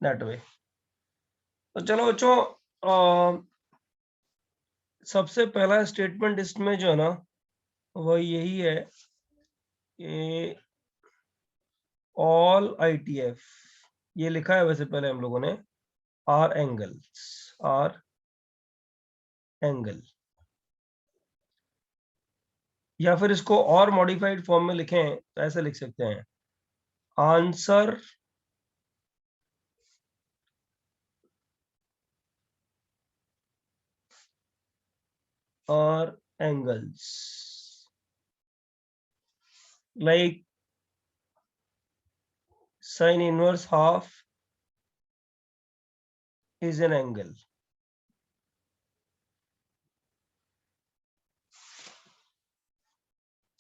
That way. तो चलो बच्चों, सबसे पहला स्टेटमेंट इसमें जो है ना वो यही है कि ऑल ITF, ये लिखा है वैसे पहले हम लोगों ने, आर एंगल, या फिर इसको और मॉडिफाइड फॉर्म में लिखें तो ऐसे लिख सकते हैं, answer are angles, like sin inverse half is an angle.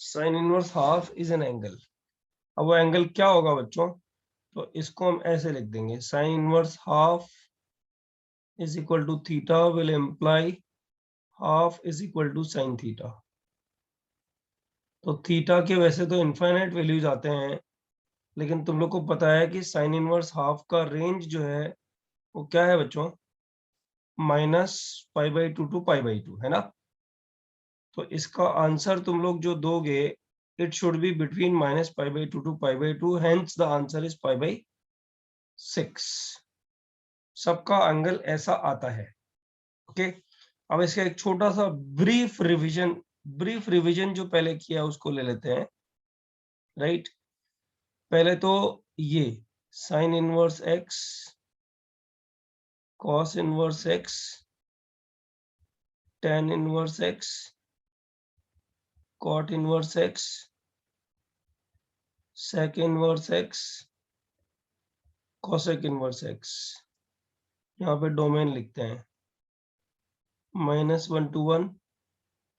Sin inverse half is an angle. अब वो एंगल क्या होगा बच्चों, तो इसको हम ऐसे लिख देंगे, sin inverse half is equal to theta will imply half is equal to sin theta. तो थीटा के वैसे तो इनफाइनाइट वैल्यूज आते हैं, लेकिन तुम लोग को पता है कि साइन इनवर्स हाफ का रेंज जो है वो क्या है बच्चों, -π/2 to π/2 है ना। तो इसका आंसर तुम लोग जो दोगे, it should be between -π/2 to π/2, hence the answer is π/6। सबका एंगल ऐसा आता है। ओके, अब इसका एक छोटा सा ब्रीफ रिवीजन जो पहले किया उसको ले लेते हैं, राइट। पहले तो ये sign inverse x, cos inverse x, tan inverse x, cot inverse x, sec inverse x, cosec inverse x, यहाँ पे डोमेन लिखते हैं -1 to 1,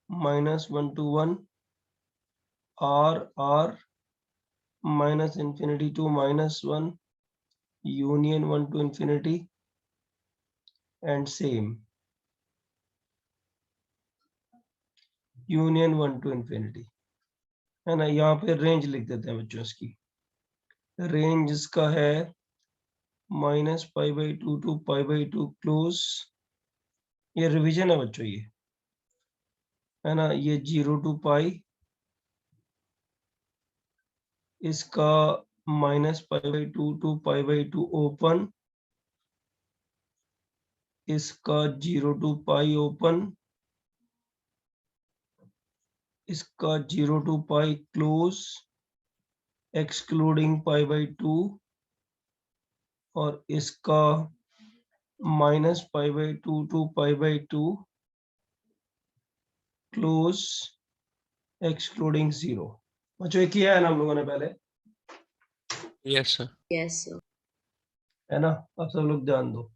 -1 to 1, r -infinity to -1, union 1 to infinity, and same union 1 to infinity, है ना। यहाँ पे range लिख देते हैं बच्चों, इसकी रेंज इसका है -π/2 to π/2 क्लोज। ये रिवीजन है बच्चों, ये है ना। ये 0 to π, इसका -π/2 to π/2 ओपन, इसका 0 to π ओपन, इसका 0 to π क्लोज एक्सक्लूडिंग π/2, और इसका -π/2 to π/2 क्लोज एक्सक्लूडिंग 0। बच्चों ये किया है ना हम लोगों ने पहले, यस सर। Yes sir. है ना। अब सब लोग ध्यान दो,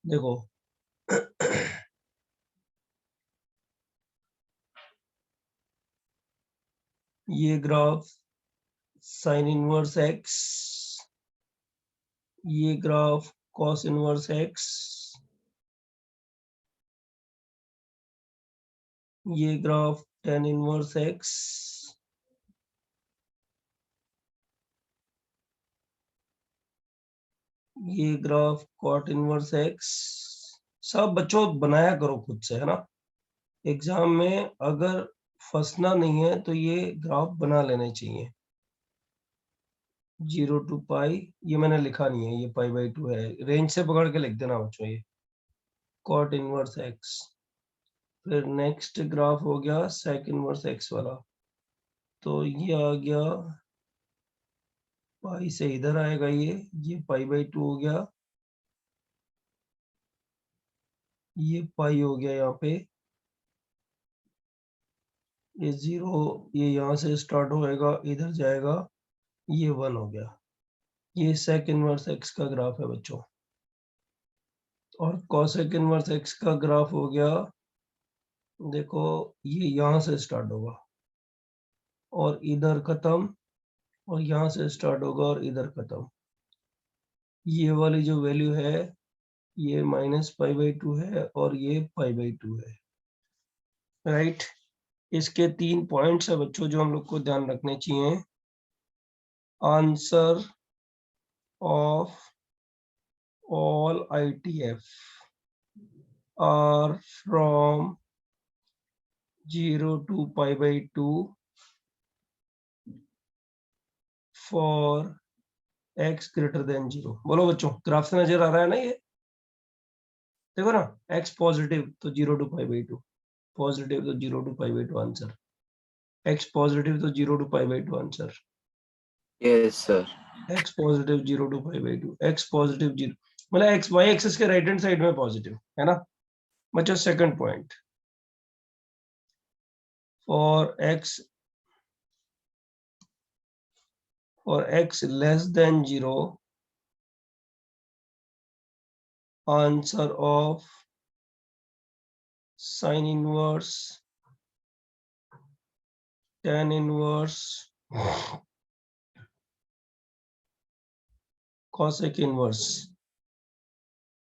देखो ये ग्राफ साइन इनवर्स x, ये ग्राफ कॉस इनवर्स x, ये ग्राफ tan इनवर्स x, ये ग्राफ cot इनवर्स x। सब बच्चों बनाया करो खुद से, है ना। एग्जाम में अगर फंसना नहीं है तो ये ग्राफ बना लेने चाहिए। 0 to π, ये मैंने लिखा नहीं है, ये π/2 है, रेंज से पकड़ के लिख देना बच्चों, ये cot इनवर्स x। फिर नेक्स्ट ग्राफ हो गया sec इनवर्स x वाला, तो ये आ गया पाई से इधर आएगा, ये π/2 हो गया, ये पाई हो गया यहाँ पे, ये 0, ये यहाँ से स्टार्ट होएगा इधर जाएगा, ये 1 हो गया। ये sec इनवर्स x का ग्राफ है बच्चों। और cosec इनवर्स x का ग्राफ हो गया, देखो ये यहाँ से स्टार्ट होगा और इधर खत्म, और यहाँ से स्टार्ट होगा और इधर खत्म। ये वाली जो वैल्यू है ये -π/2 है और ये π/2 है, राइट। इसके 3 पॉइंट्स है बच्चों जो हम लोग को ध्यान रखने चाहिए। Answer of all ITF are from 0 to pi by 2 for x greater than 0। बोलो बच्चों, ग्राफ से नजर आ रहा है ना? ये देखो ना, x पॉजिटिव तो 0 to pi by 2, पॉजिटिव तो 0 to pi by 2 answer, x positive तो 0 to pi by 2 answer, yes sir. x positive 0 to pi by 2, x positive 0, मतलब x y एक्सिस के राइट हैंड साइड में positive है ना बच्चों। Second point, for x less than 0, answer of sin inverse, tan inverse, cosec inverse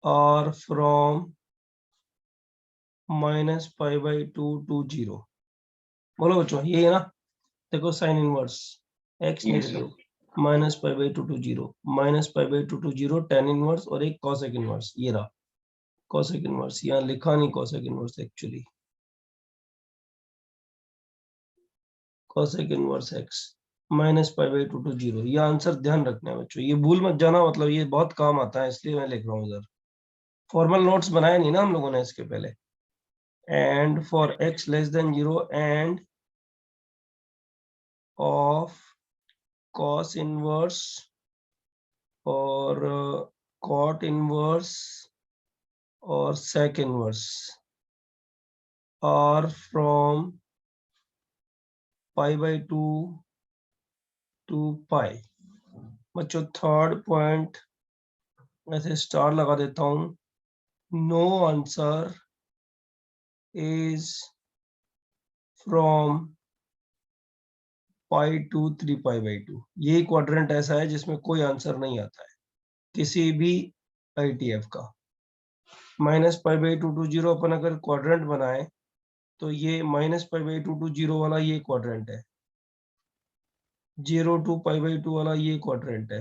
are from minus pi by 2 to 0। बोलो बच्चों, ये है ना? देखो sine inverse x negative, minus pi by 2 to 0, minus pi by 2 to 0, tan inverse और एक cosec inverse. ये रहा cosec इनवर्स, यहाँ लिखा नहीं cosec inverse, actually cosec inverse x minus pi by 2 to 0। ये आंसर ध्यान रखना है बच्चों, ये भूल मत जाना, मतलब ये बहुत काम आता है, इसलिए मैं लिख रहा हूँ इधर। फॉर्मल नोट्स बनाया नहीं ना हम लोगों ने इसके पहले। And for x less than 0 and of cos inverse और cot इनवर्स और sec inverse are from pi by 2 to pi। बच्चों थर्ड पॉइंट ऐसे स्टार लगा देता हूं, no answer is from pi to 3 pi by 2। ये क्वाड्रेंट ऐसा है जिसमें कोई आंसर नहीं आता है किसी भी ITF का। माइनस पाई बाई 2 टू 0 अपन अगर क्वाड्रेंट बनाए तो ये माइनस पाई बाई 2 टू 0 वाला ये क्वाड्रेंट है, 0 टू पाई बाई 2 वाला ये क्वाड्रेंट है,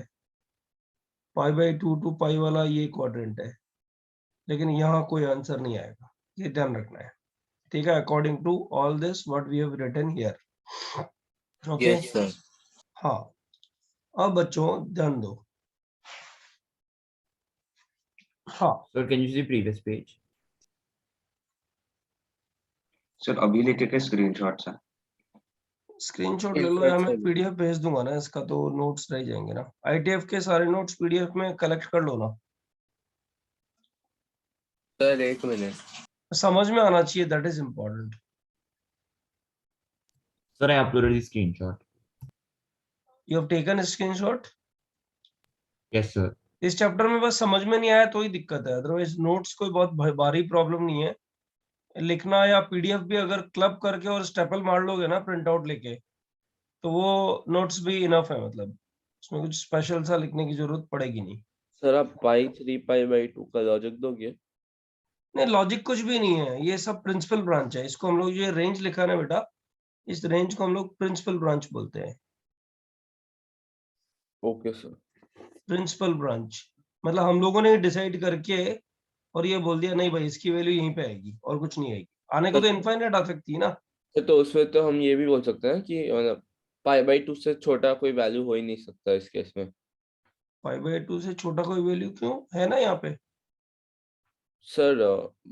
पाई बाई 2 टू पाई वाला ये क्वाड्रेंट है, लेकिन यहाँ कोई आंसर नहीं आएगा, ये ध्यान रखना है, ठीक है? According to all this what we have written here, okay? Yes sir. हाँ, अब बच्चों ध्यान दो। हाँ Sir, can you see previous page? Sir अभी लेके के स्क्रीनशॉट है। स्क्रीनशॉट ले लो या मैं PDF भेज दूंगा ना, इसका तो नोट्स रह जाएंगे ना। ITF के सारे नोट्स PDF में कलेक्ट कर लो ना सर। एक मिनट, समझ में आना चाहिए, that is important. Sir, I uploaded the screenshot. You have taken screenshot? Yes, sir. इस चैप्टर में बस समझ में नहीं आया तो ही दिक्कत है, अदरवाइज नोट्स कोई बहुत भारी प्रॉब्लम नहीं है। लिखना या PDF भी अगर क्लब करके और स्टेपल मार लोगे ना प्रिंट आउट लेके, तो वो नोट्स भी इनफ है, मतलब उसमें कुछ स्पेशल सा लिखने की जरूरत पड़ेगी नहीं। सर आप पाई 3 पाई बाई 2 का लॉजिक दोगे? नहीं, लॉजिक कुछ भी नहीं है, ये सब प्रिंसिपल ब्रांच है। इसको हम लोग, ये रेंज लिखा है ना बेटा, इस रेंज को हम लोग प्रिंसिपल ब्रांच बोलते हैं। Okay sir. प्रिंसिपल ब्रांच मतलब हम लोगों ने डिसाइड करके और ये बोल दिया नहीं भाई इसकी वैल्यू यहीं पे आएगी और कुछ नहीं आएगी, आने को तो इनफाइनाइट आ सकती है ना। तो उसमें तो हम ये भी बोल सकते हैं कि मतलब पाई बाई 2 से छोटा कोई वैल्यू हो ही नहीं सकता इस केस में। पाई बाई 2 से छोटा कोई वैल्यू क्यों है ना यहाँ पे? सर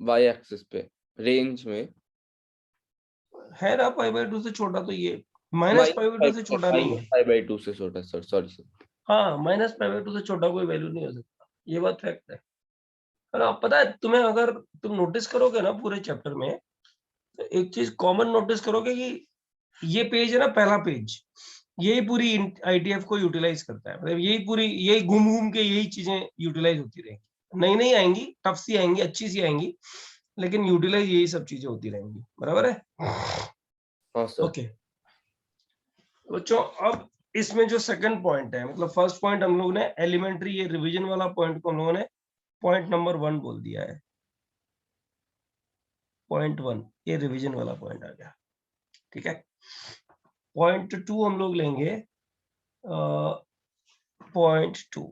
वाई एक्सिस पे रेंज में है ना, पाई बाई 2 से छोटा तो ये माइनस पाई बाई 2 से छोटा नहीं है। पाई बाई 2 से छोटा सर, सॉरी सर। हाँ, माइनस पाई बाई 2 से छोटा कोई वैल्यू नहीं हो सकता, ये बात फैक्ट है। और आप पता है तुम्हें, अगर तुम नोटिस करोगे ना पूरे चैप्टर में, तो एक चीज कॉमन नोटिस करोगे कि ये पेज है ना, पहला पेज, यही पूरी ITF को यूटिलाइज करता है, मतलब यही पूरी, यही घूम घूम के यही चीजें यूटिलाइज होती रहेंगी। नई नई आएंगी, टफ सी आएंगी, अच्छी सी आएंगी, लेकिन यूटिलाइज यही सब चीजें होती रहेंगी, बराबर है? हाँ सर। ओके बच्चों, अब इसमें जो सेकंड पॉइंट है, मतलब फर्स्ट पॉइंट हम लोग ने एलिमेंट्री, ये रिवीजन वाला पॉइंट को हम लोगों ने पॉइंट नंबर 1 बोल दिया है। पॉइंट 1 ये रिवीजन वाला पॉइंट आ गया, ठीक है? पॉइंट 2 हम लोग लेंगे, पॉइंट 2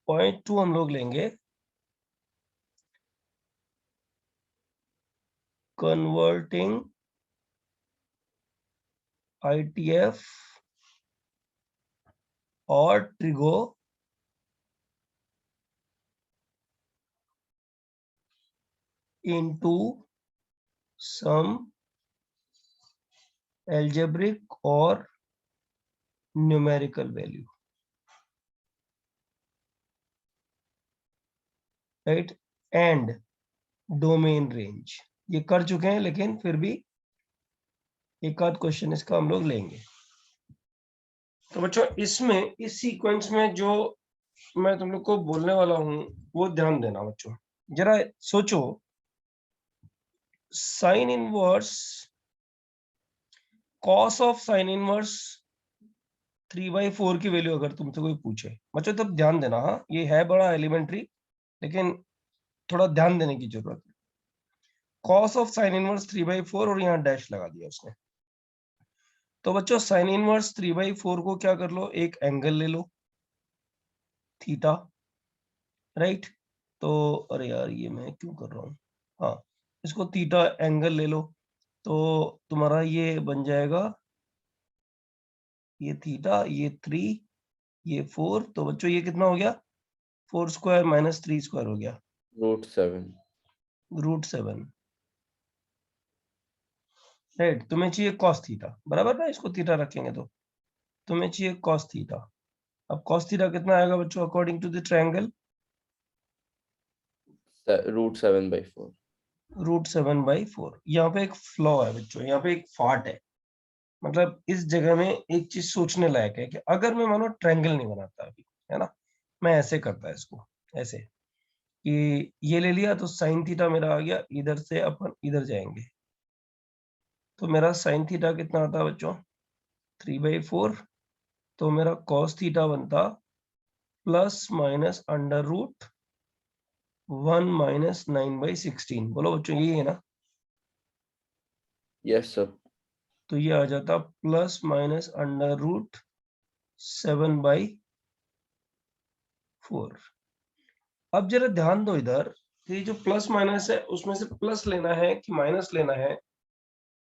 पॉइंट 2 हम लोग लेंगे कन्वर्टिंग ITF और trigo into some algebraic or numerical value, right? And domain range. ये कर चुके हैं, लेकिन फिर भी एक आध क्वेश्चन इसका हम लोग लेंगे। तो बच्चों इसमें इस सीक्वेंस में जो मैं तुम लोग को बोलने वाला हूं वो ध्यान देना बच्चों। जरा सोचो, sine inverse cos of sine inverse 3/4 की वैल्यू अगर तुमसे कोई पूछे बच्चों, तब ध्यान देना। हाँ, ये है बड़ा एलिमेंट्री, लेकिन थोड़ा ध्यान देने की जरूरत है। कॉस ऑफ साइन इनवर्स 3/4 और यहाँ डैश लगा दिया उसने। तो बच्चों साइन इनवर्स 3/4 को क्या कर लो, एक एंगल ले लो थीटा, राइट? तो अरे यार ये मैं क्यों कर रहा हूँ, हाँ इसको थीटा एंगल ले लो, तो तुम्हारा ये बन जाएगा, ये थीटा, ये 3, ये 4, तो बच्चों ये कितना हो गया, 4 स्क्वायर माइनस 3 स्क्वायर हो गया, √7। √7, राइट? तुम्हें चाहिए कॉस थीटा, बराबर ना? इसको थीटा रखेंगे तो तुम्हें चाहिए कॉस थीटा। अब कॉस थीटा कितना आएगा बच्चों अकॉर्डिंग टू द ट्रायंगल? √7/4। √7/4। यहाँ पे एक फ्लॉ है बच्चों, यहाँ पे एक फॉल्ट है। मतलब इस जगह में एक चीज सोचने लायक है कि अगर मैं मानो ट्रायंगल नहीं बनाता अभी, है ना, मैं ऐसे करता है इसको, ऐसे कि ये ले लिया तो साइन थीटा मेरा आ गया, इधर से अपन इधर जाएंगे, तो मेरा साइन थीटा कितना आता है बच्चों, 3/4। तो मेरा कॉस थीटा बनता प्लस माइनस √1 माइनस 9/16। बोलो बच्चों यही है ना? Yes sir. तो ये आ जाता प्लस माइनस √7/4। अब जरा ध्यान दो इधर, ये जो प्लस माइनस है उसमें से प्लस लेना है कि माइनस लेना है,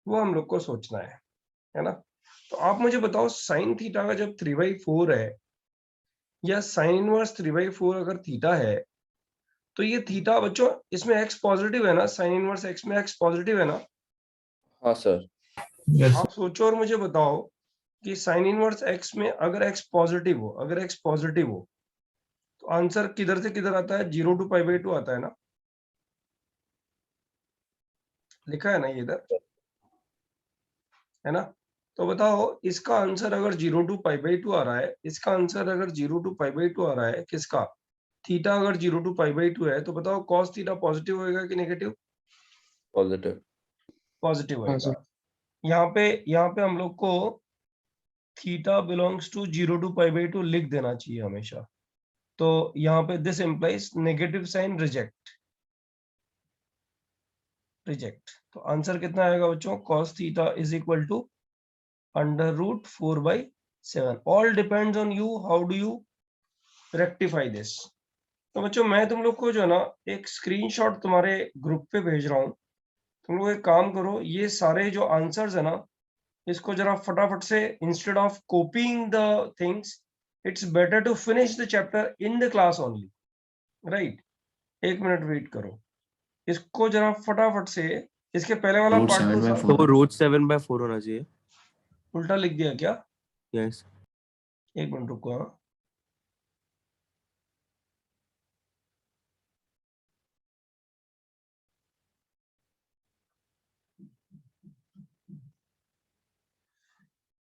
वो हम लोग को सोचना है ना? तो आप मुझे बताओ, साइन थीटा का जब 3/4 है, या साइन इनवर्स 3/4 अगर थीटा है, तो ये थीटा बच्चों इसमें x पॉजिटिव है ना? साइन इनवर्स x में x पॉजिटिव है ना? हाँ सर। Yes. आप सोचो और मुझे बताओ कि साइन इनवर्स x में अगर x पॉजिटिव हो, अगर x पॉजिटिव हो, तो आंसर किधर से किधर आता है? 0 to π/2 आता है ना? लिखा है ना ये इधर, है ना? तो बताओ इसका आंसर अगर 0 to π/2 आ रहा है, इसका आंसर अगर 0 to π/2 आ रहा है, किसका? थीटा अगर 0 to π/2 है, तो बताओ कॉस थीटा पॉजिटिव होएगा कि नेगेटिव? पॉजिटिव। पॉजिटिव हाँ होएगा। सर। यहाँ पे हम लोग को थीटा बिलोंग्स टू 0 to π/2 लिख देना चाहिए हमेशा। तो यहाँ पे this implies negative sign, reject, reject. तो आंसर कितना आएगा बच्चों? cos theta is equal to √4/7। All depends on you, how do you rectify this. तो बच्चों मैं तुम लोग को जो है ना एक स्क्रीनशॉट तुम्हारे ग्रुप पे भेज रहा हूँ। तुम लोग एक काम करो, ये सारे जो आंसर्स है ना, इसको जरा फटाफट से, instead of copying the things, it's better to finish the chapter in the class only, right? 1 minute wait करो, इसको जरा फटाफट से, इसके पहले वाला पार्ट तो तो वो √7/4 होना चाहिए। उल्टा लिख दिया क्या? यस। 1 मिनट रुको। हाँ,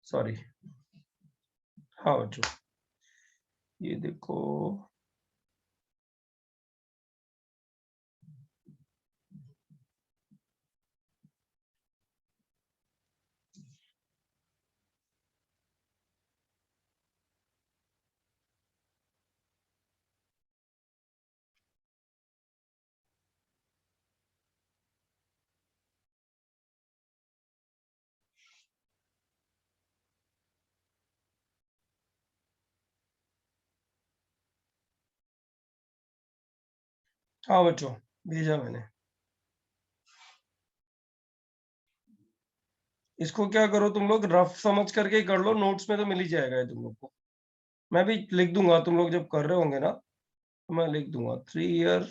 सॉरी। हाँ बच्चों ये देखो, हाँ बच्चों, भेजा मैंने। इसको क्या करो तुम लोग, रफ समझ करके कर लो, नोट्स में तो मिल ही जाएगा ये तुम लोग को। मैं भी लिख दूंगा, तुम लोग जब कर रहे होंगे ना तो मैं लिख दूंगा 3 ईयर।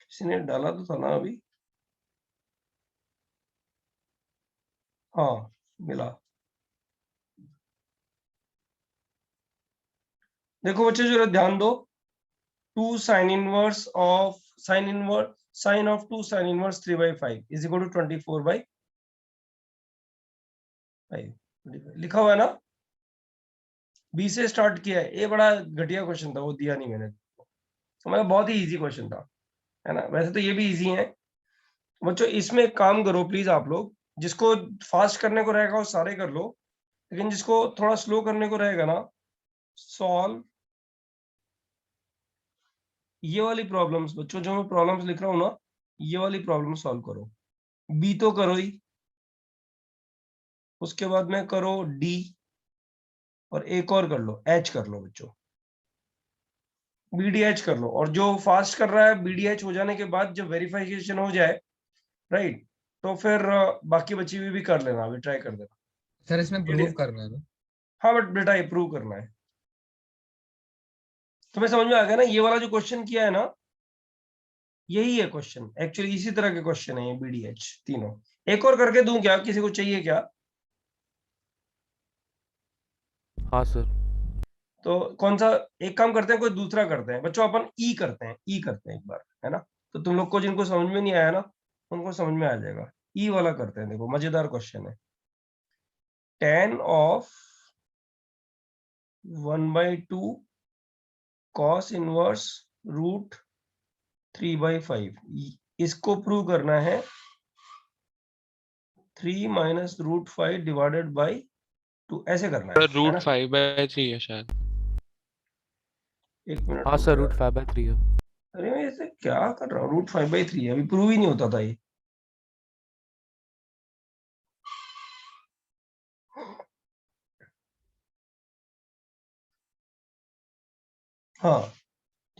किसी ने डाला तो था ना अभी, हाँ मिला। देखो बच्चे जरा ध्यान दो, 2 sin inverse of sin of 2 sin inverse 3/5 is equal to 24/5 लिखा हुआ है ना। बी से स्टार्ट किया है, ये बड़ा घटिया क्वेश्चन था, वो दिया नहीं मैंने, तो मतलब बहुत ही इजी क्वेश्चन था, है ना। वैसे तो ये भी इजी है बच्चों। इसमें एक काम करो प्लीज आप लोग, जिसको फास्ट करने को रहेगा वो सारे कर लो, लेकिन जिसको थोड़ा स्लो करने को रहेगा ना, सॉल्व ये वाली प्रॉब्लम्स बच्चों, जो मैं प्रॉब्लम्स लिख रहा हूँ ना, ये वाली प्रॉब्लम सॉल्व करो। बी तो करो ही, उसके बाद में करो डी, और एक और कर लो, एच कर लो बच्चों, बीडीएच कर लो। और जो फास्ट कर रहा है बीडीएच हो जाने के बाद जब वेरिफिकेशन हो जाए, राइट, तो फिर बाकी बची हुई भी कर लेना, अभी ट्राई कर देना। सर इसमें प्रूव करना है ना? हाँ बट बेटा ये प्रूव करना है। तुम्हें समझ में आ गया ना, ये वाला जो क्वेश्चन किया है ना, यही है क्वेश्चन, एक्चुअली इसी तरह के क्वेश्चन है ये बीडीएच तीनों। एक और करके दूं क्या, किसी को चाहिए क्या? हाँ सर। तो कौन सा, एक काम करते हैं, कोई दूसरा करते हैं बच्चों, अपन ई करते हैं, ई करते हैं एक बार, है ना। तो तुम लोग को जिनको समझ में नहीं आया ना, उनको समझ में आ जाएगा। ई वाला करते हैं, देखो मजेदार क्वेश्चन है। tan of 1/2 cos inverse root 3/5, इसको प्रूव करना है 3 माइनस रूट 5 डिवाइडेड बाई 2, ऐसे करना सर है रूट ना। 5/3 है शायद। एक मिनट हाँ रुक सर, जा। रूट 5/3 है। अरे मैं ऐसे क्या कर रहा हूँ, रूट 5/3 है, अभी प्रूव ही नहीं होता था ये। हाँ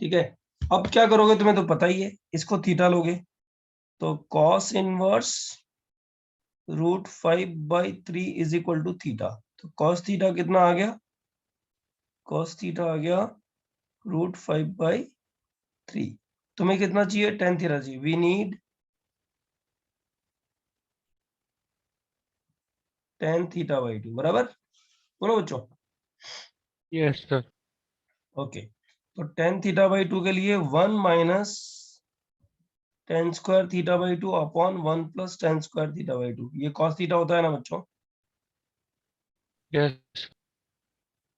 ठीक है, अब क्या करोगे तुम्हें तो पता ही है, इसको थीटा लोगे तो cos inverse root 5/3 is equal to theta. तो cos थीटा कितना आ गया, cos थीटा आ गया रूट 5/3। तुम्हें कितना चाहिए, tan थीटा चाहिए, वी नीड tan थीटा/2, बराबर। बोलो बच्चों। Yes sir. ओके, तो tan थीटा/2 के लिए 1 minus tan square थीटा/2 upon 1 plus tan square थीटा/2, ये cos थीटा होता है ना बच्चों। यस।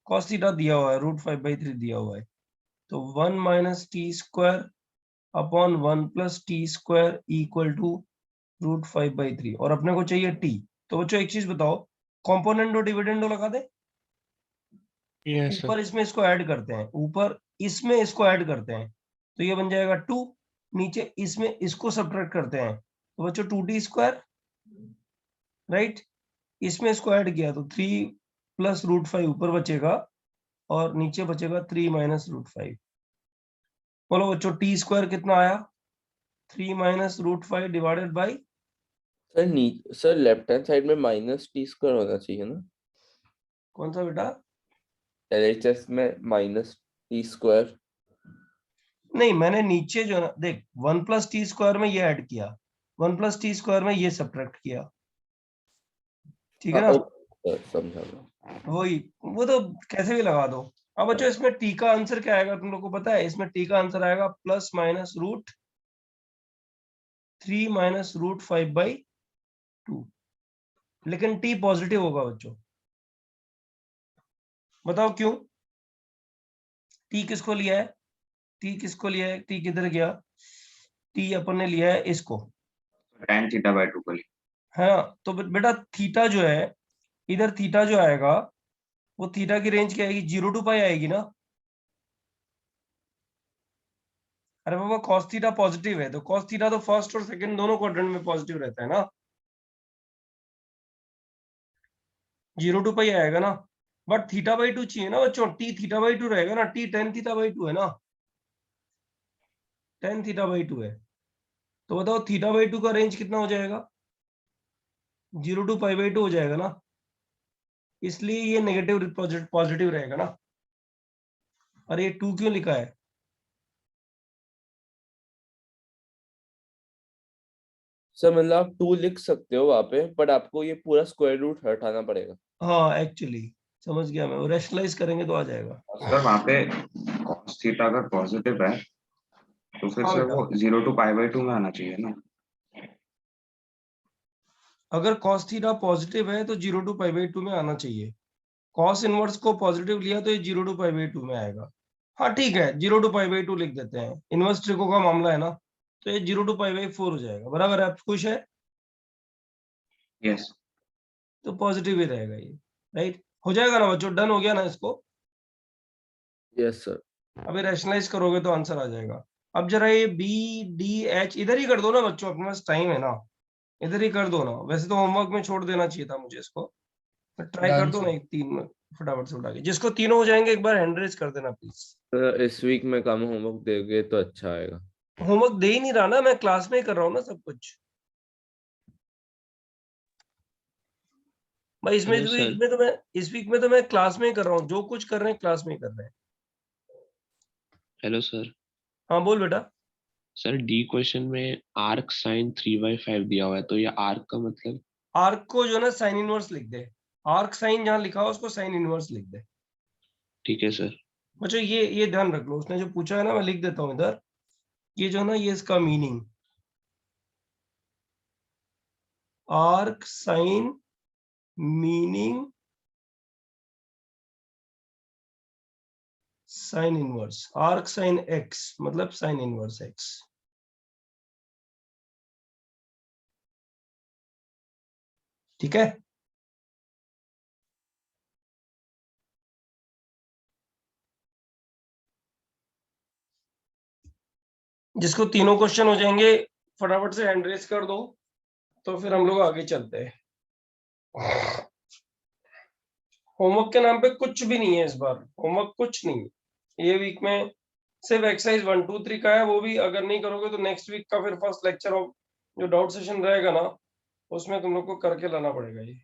cos थीटा दिया हुआ है, रूट 5/3 दिया हुआ है, तो 1 minus T square upon 1 plus T square equal to root 5/3, और अपने को चाहिए टी। तो बच्चों एक चीज बताओ, कॉम्पोनेंट और डिविडेंडो लगा दे। Yes sir. ऊपर इसमें इसको ऐड करते हैं, ऊपर इसमें इसको ऐड करते हैं, तो ये बन जाएगा 2। नीचे इसमें इसको सब्ट्रैक्ट करते हैं, तो बच्चों 2t स्क्वायर, राइट। इसमें इसको ऐड किया तो 3 प्लस रूट 5 ऊपर बचेगा, और नीचे बचेगा 3 माइनस रूट 5। बोलो बच्चों टी स्क्वायर कितना आया, 3 minus root 5 divided by, sir left hand side में माइनस टी स्क्वायर होना चाहिए ना। कौन सा बेटा? एलएचएस में माइनस टी स्क्वायर। नहीं, मैंने नीचे जो ना देख, 1 प्लस टी स्क्वायर में ये ऐड किया, 1 प्लस टी स्क्वायर में ये सब्ट्रैक्ट किया, ठीक है ना। समझा मैं। वही, वो तो कैसे भी लगा दो। अब बच्चों इसमें टी का आंसर क्या आएगा, तुम लोग को पता है? इसमें टी का आंसर आएगा plus minus root 3 minus root 5/2, लेकिन टी पॉजिटिव होगा बच्चों। बताओ क्यों? टी किसको लिया है, टी किसको लिया है, टी किधर गया? टी अपन ने लिया है इसको, tan θ/2 को लिया। है ना। तो बेटा थीटा जो है, इधर थीटा जो आएगा, वो थीटा की रेंज क्या आएगी, 0 to पाई आएगी ना। अरे बाबा cos थीटा पॉजिटिव है, तो cos थीटा तो फर्स्ट और सेकंड दोनों क्वाड्रेंट में पॉजिटिव रहता है ना, 0 to पाई आएगा ना। बट थीटा बाई 2 चाहिए ना बच्चों, टी थीटा बाई 2 रहेगा ना, टी टेन थीटा बाई 2 है ना, टेन थीटा बाई 2 है। तो बताओ थीटा बाई 2 का रेंज कितना हो जाएगा, 0 to पाई बाई 2 हो जाएगा ना, इसलिए ये नेगेटिव पॉजिटिव रहेगा ना। और ये 2 क्यों लिखा है, सर मतलब आप 2 लिख सकते हो वहां पे, बट आपको ये पूरा स्क्वायर रूट हटाना पड़ेगा। हाँ एक्चुअली समझ गया मैं, रैशनलाइज करेंगे तो आ जाएगा। सर वहाँ पे cos थीटा अगर पॉजिटिव है तो फिर हाँ सर बेटा, वो 0 to पाई बाई 2 में आना चाहिए ना। अगर cos थीटा पॉजिटिव है तो 0 to पाई बाई 2 में आना चाहिए। cos इनवर्स को पॉजिटिव लिया तो ये 0 to पाई बाई 2 में आएगा। हाँ ठीक है, 0 to पाई बाई 2 लिख देते हैं, इनवर्स ट्रिको का मामला है ना, तो ये 0 to पाई बाई 4 हो जाएगा। बराबर है, आप खुश है? यस तो पॉजिटिव ही रहेगा ये, राइट। हो जाएगा ना बच्चों, डन हो गया ना इसको। Yes sir. अभी रैशनलाइज करोगे तो आंसर आ जाएगा। अब जरा ये बी डी एच इधर ही कर दो ना बच्चों, अपने पास टाइम है ना, इधर ही कर दो ना। वैसे तो होमवर्क में छोड़ देना चाहिए था मुझे इसको, ट्राई कर Done, दो ना, sir. एक तीन में फटाफट से उठा के। जिसको तीनों हो जाएंगे एक बार हैंड रेज कर देना प्लीज। सर इस वीक में कम होमवर्क दोगे तो अच्छा आएगा। होमवर्क दे ही नहीं रहा ना, मैं क्लास में ही कर रहा हूँ ना सब कुछ भाई। इसमें हेलो सर। इसमें तो मैं इस वीक में तो मैं क्लास में ही कर रहा हूँ, जो कुछ कर रहे हैं क्लास में ही कर रहे हैं। Hello sir. हाँ बोल बेटा। सर डी क्वेश्चन में आर्क साइन 3/5 दिया हुआ है, तो ये आर्क का मतलब? आर्क को जो ना साइन इनवर्स लिख दे, आर्क साइन जहां लिखा हो उसको साइन इनवर्स लिख दे। ठीक है सर। बच्चों ये ध्यान रख लो, उसने जो पूछा है ना मैं लिख देता हूँ इधर, ये जो ना ये इसका meaning, arc sine meaning sine inverse, arc sine X मतलब साइन इनवर्स एक्स। ठीक है, जिसको तीनों क्वेश्चन हो जाएंगे फटाफट से हैंड रेज कर दो, तो फिर हम लोग आगे चलते हैं। होमवर्क के नाम पे कुछ भी नहीं है इस बार, होमवर्क कुछ नहीं है ये वीक में, सिर्फ एक्सरसाइज 1 2 3 का है, वो भी अगर नहीं करोगे तो नेक्स्ट वीक का फिर फर्स्ट लेक्चर ऑफ जो डाउट सेशन रहेगा ना, उसमें तुम लोग को करके लाना पड़ेगा ये।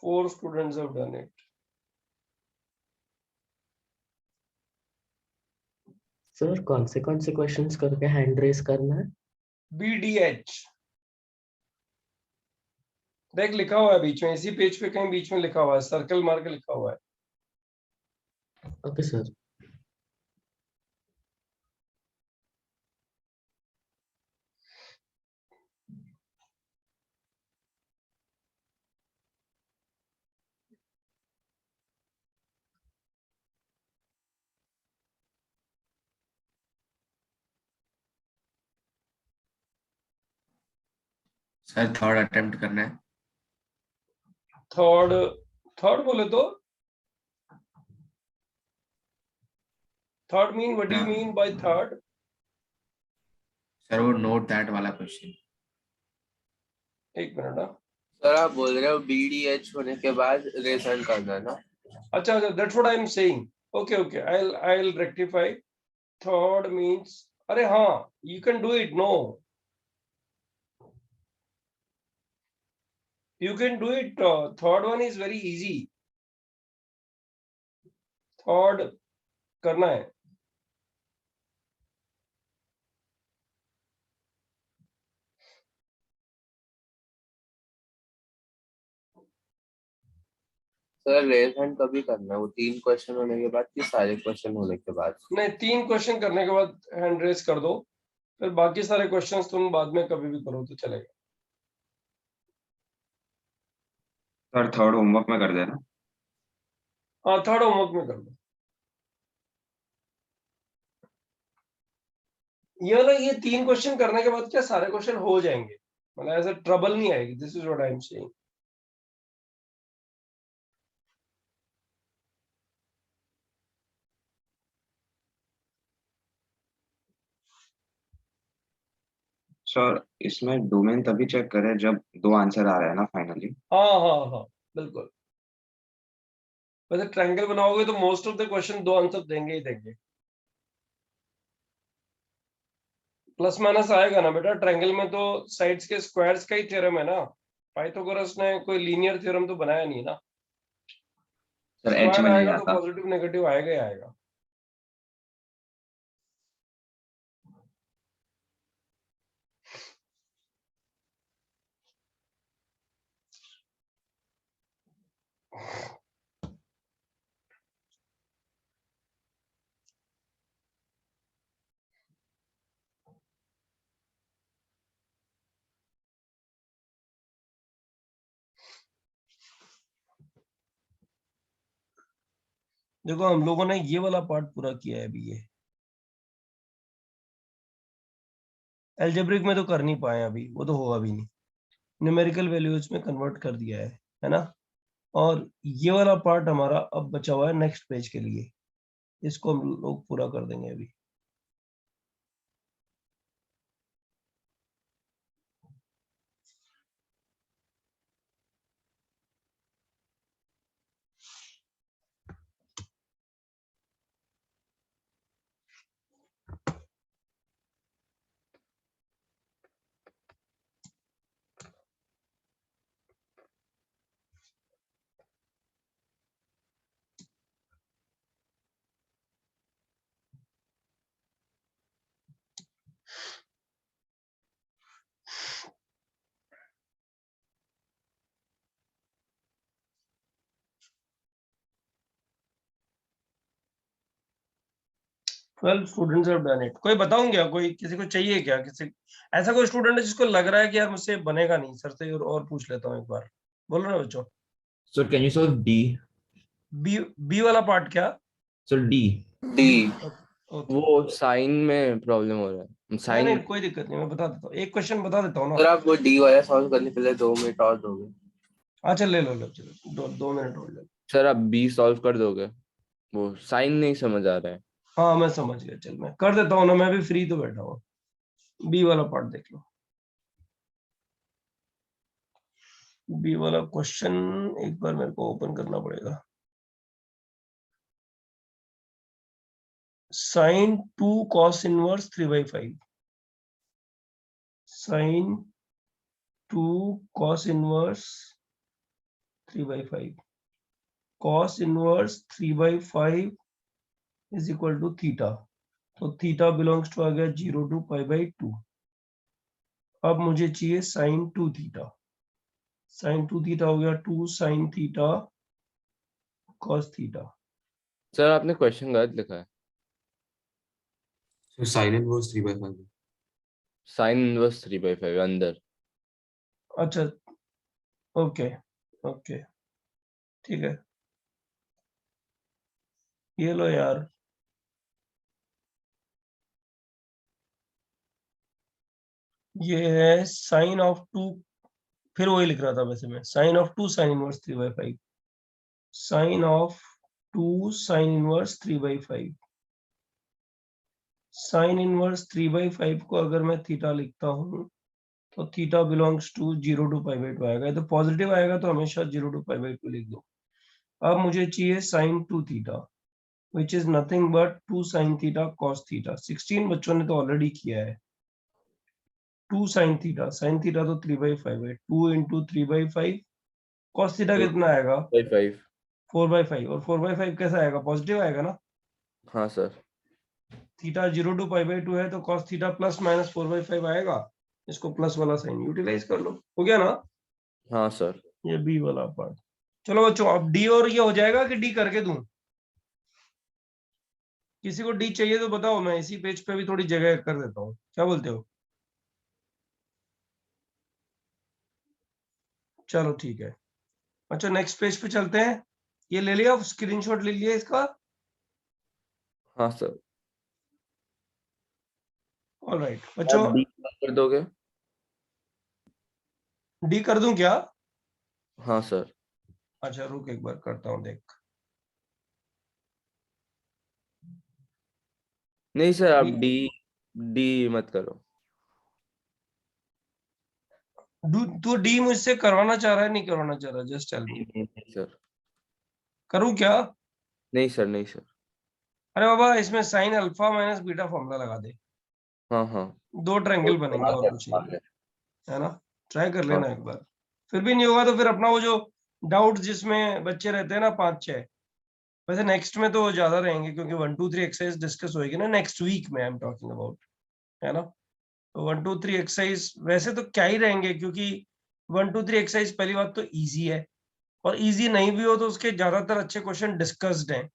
Four students have done it. Sir कौन से क्वेश्चंस करके हैंड रेस करना है? BDH देख लिखा हुआ है बीच में, इसी पेज पे कहीं बीच में लिखा हुआ है, सर्कल मार के लिखा हुआ है। Okay sir. Sir third attempt करना है। थर्ड थर्ड बोले तो third mean what do you mean by third? Sir वो नोट दैट वाला क्वेश्चन। एक मिनट ना, सर आप बोल रहे हो BDH होने के बाद रेजन करना है ना? अच्छा अच्छा, that's what I am saying. Okay okay, I will rectify. Third means, अरे हाँ, you can do it, no You can do it. Third one is very easy. Third करना है. सर रेज हैंड कभी करना है, वो 3 क्वेश्चन होने के बाद कि सारे क्वेश्चन होने के बाद? नहीं, 3 क्वेश्चन करने के बाद हैंड रेस कर दो, फिर बाकी सारे क्वेश्चंस तुम बाद में कभी भी करो तो चलेगा. सर थर्ड होमवर्क में कर देना. हाँ, थर्ड होमवर्क में कर दो. ये 3 क्वेश्चन करने के बाद क्या सारे क्वेश्चन हो जाएंगे, मतलब ऐसा ट्रबल नहीं आएगी. This is what I am saying. Sir इसमें डोमेन तभी चेक करें जब 2 आंसर आ रहा है ना फाइनली. हाँ हाँ हाँ, बिल्कुल. वैसे ट्रायंगल बनाओगे तो most of the question 2 answer देंगे ही देंगे. प्लस माइनस आएगा ना बेटा, ट्रायंगल में तो साइड्स के स्क्वायर्स का ही थ्योरम है ना. पाइथागोरस ने कोई लीनियर थ्योरम तो बनाया नहीं ना. सर एच स्क्वायर में नहीं आएगा तो आता. पॉजिटिव नेगेटिव आएगा ही आएगा. देखो हम लोगों ने ये वाला पार्ट पूरा किया है अभी. ये एल्जेब्रिक में तो कर नहीं पाए अभी, वो तो होगा भी नहीं. न्यूमेरिकल वैल्यूज में कन्वर्ट कर दिया है ना. और ये वाला पार्ट हमारा अब बचा हुआ है नेक्स्ट पेज के लिए. इसको हम लोग पूरा कर देंगे अभी. Well, students have done it. कोई बताऊं क्या? कोई किसी को चाहिए क्या? किसी ऐसा कोई स्टूडेंट है जिसको लग रहा है कि यार मुझसे बनेगा नहीं, सर से और पूछ लेता हूँ एक बार. बोलो ना बच्चों. So can you solve D? B वाला पार्ट क्या? So D. D okay. वो साइन में प्रॉब्लम हो रहा है. नहीं साइन नहीं, कोई दिक्कत नहीं, मैं बता देता हूँ. एक क्वेश्चन बता देता हूँ सर, ना. आप वो डी वाला सॉल्व करने के लिए 2 मिनट और दोगे? अच्छा ले लो चलो 2 मिनट और ले लो. सर आप बी सॉल्व कर दोगे? वो साइन नहीं समझ आ रहा है. हाँ मैं समझ गया. चल मैं कर देता हूँ ना, मैं भी फ्री तो बैठा हूँ. बी वाला पार्ट देख लो. बी वाला क्वेश्चन एक बार मेरे को ओपन करना पड़ेगा. sin 2 cos inverse 3/5. sin 2 cos inverse 3/5. cos inverse 3/5 is equal to theta. तो theta belongs to आ गया 0 to pi/2. अब मुझे चाहिए sin 2 theta. sin 2 theta हो गया 2 sin theta cos theta. Sir आपने क्वेश्चन गलत लिखा है. So sin inverse 3/5. Sine inverse 3/5 अंदर. अच्छा ओके ओके ठीक है. ये लो यार. ये है साइन ऑफ 2, फिर वही लिख रहा था वैसे मैं. Sine of 2 sine inverse 3/5. Sine of 2 sine inverse 3/5. Sine inverse 3/5 को अगर मैं थीटा लिखता हूँ तो theta belongs to 0 to pi/2 आएगा. तो पॉजिटिव आएगा तो हमेशा 0 to pi/2 लिख दो. अब मुझे चाहिए sin 2 theta which is nothing but 2 sin theta cos theta. 16 बच्चों ने तो ऑलरेडी किया है. 2 sin theta तो 3/5 है. 2 into 3/5 cos थीटा कितना आएगा? by 5. 4/5 और 4/5 कैसा आएगा? पॉजिटिव आएगा ना? हाँ सर. थीटा 0 to π/2 है तो cos थीटा प्लस माइनस 4/5 आएगा। इसको प्लस वाला साइन यूटिलाइज कर लो, हो गया ना? हाँ सर. ये बी वाला पार्ट। चलो बच्चों, अब डी और ये हो जाएगा कि डी करके दूं? किसी को डी चाहिए तो बताओ, मैं इसी पेज पे भी थोड़ी जगह कर देता हूँ, क्या बोलते हो? चलो ठीक है। अच्छा नेक्स्ट पेज पे चलते हैं। ये ले लिया, स्क्रीनशॉट ले लिया इसका? हाँ सर. ऑलराइट बच्चों, आप D कर दोगे? डी कर दूं क्या? हाँ सर. अच्छा रुक एक बार करता हूँ, देख। नहीं सर, आप D D मत करो. तू डी मुझसे करवाना चाह रहा है, नहीं करवाना चाह रहा? Just tell me. नहीं सर. करूं क्या? नहीं सर. नहीं सर. अरे बाबा, इसमें sine alpha minus beta formula लगा दे, हाँ हाँ. 2 ट्रायंगल बनेंगे और कुछ नहीं, है ना? ट्राई कर लेना एक बार, फिर भी नहीं होगा तो फिर अपना वो जो डाउट जिसमें बच्चे रहते हैं ना 5-6, वैसे नेक्स्ट में तो ज्यादा रहेंगे क्योंकि 1 2 3 एक्सरसाइज डिस्कस होएगी ना नेक्स्ट वीक में, आई एम टॉकिंग अबाउट, है ना? तो 1 2 3 एक्सरसाइज वैसे तो क्या ही रहेंगे, क्योंकि 1 2 3 एक्सरसाइज पहली बात तो इजी है, और इजी नहीं भी हो तो उसके ज्यादातर अच्छे क्वेश्चन डिस्कस्ड हैं,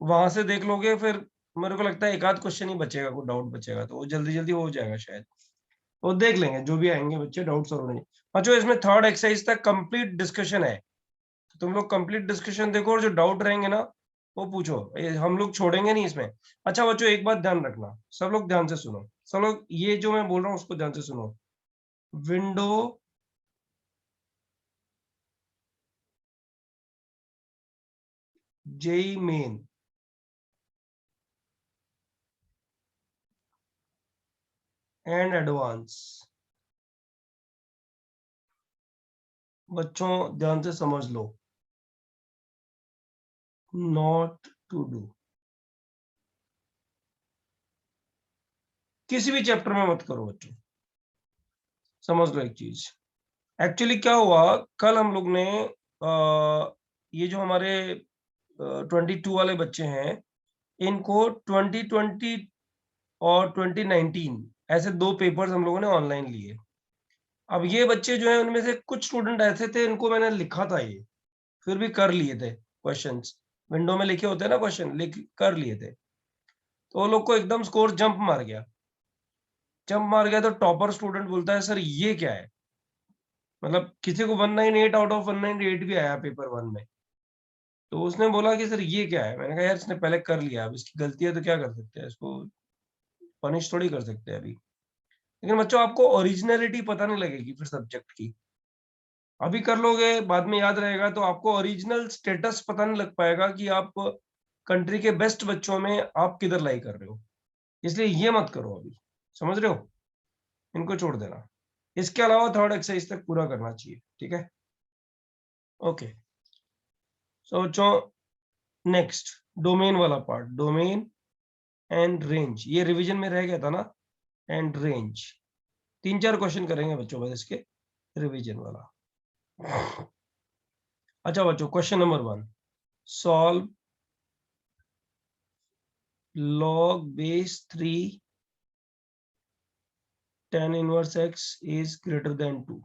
वहां से देख लोगे, फिर मेरे को लगता है एक आध क्वेश्चन ही बचेगा, कोई डाउट बचेगा तो वो जल्दी जल्दी हो जाएगा शायद, वो देख लेंगे जो भी आएंगे बच्चे डाउट सॉल्व होने। अच्छा इसमें थर्ड एक्सरसाइज तक कंप्लीट डिस्कशन है, तो तुम लोग कंप्लीट डिस्कशन देखो और जो डाउट रहेंगे ना वो पूछो, हम लोग छोड़ेंगे नहीं इसमें। अच्छा बच्चों एक बात ध्यान रखना, सब लोग ध्यान से सुनो, सब लोग ये जो मैं बोल रहा हूँ उसको ध्यान से सुनो। विंडो जेई मेन एंड एडवांस, बच्चों ध्यान से समझ लो, नॉट टू डू, किसी भी चैप्टर में मत करो बच्चों, समझ लो एक चीज। एक्चुअली क्या हुआ, कल हम लोग ने ये जो हमारे 22 वाले बच्चे हैं, इनको 2020 और 2019 ऐसे 2 पेपर्स हम लोगों ने ऑनलाइन लिए। अब ये बच्चे जो हैं उनमें से कुछ स्टूडेंट ऐसे थे, इनको मैंने लिखा था ये, फिर भी कर लिए थे क्वेश्चंस, विंडो में लिखे होते हैं ना क्वेश्चन, लिख कर लिए थे, तो वो लोग को एकदम स्कोर जंप मार गया। तो टॉपर स्टूडेंट बोलता है सर ये क्या है, मतलब किसी को 198 आउट ऑफ 198 भी आया पेपर 1 में, तो उसने बोला कि सर ये क्या है। मैंने कहा यार इसने पहले कर लिया, अब इसकी गलती है तो क्या कर सकते हैं, इसको पनिश थोड़ी कर सकते हैं अभी। लेकिन बच्चों आपको ओरिजिनलिटी पता नहीं लगेगी फिर सब्जेक्ट की, अभी कर लोगे बाद में याद रहेगा, तो आपको ओरिजिनल स्टेटस पता नहीं लग पाएगा कि आप कंट्री के बेस्ट बच्चों में आप किधर लाई कर रहे हो, इसलिए ये मत करो अभी, समझ रहे हो? इनको छोड़ देना, इसके अलावा थर्ड एक्सरसाइज तक पूरा करना चाहिए, ठीक है? ओके सो बच्चों नेक्स्ट डोमेन वाला पार्ट, डोमेन एंड रेंज, ये रिवीजन में रह गया था ना, एंड रेंज 3-4 क्वेश्चन करेंगे बच्चों बस इसके रिवीजन वाला। अच्छा बच्चों question number 1, solve log base 3 tan inverse x is greater than 2।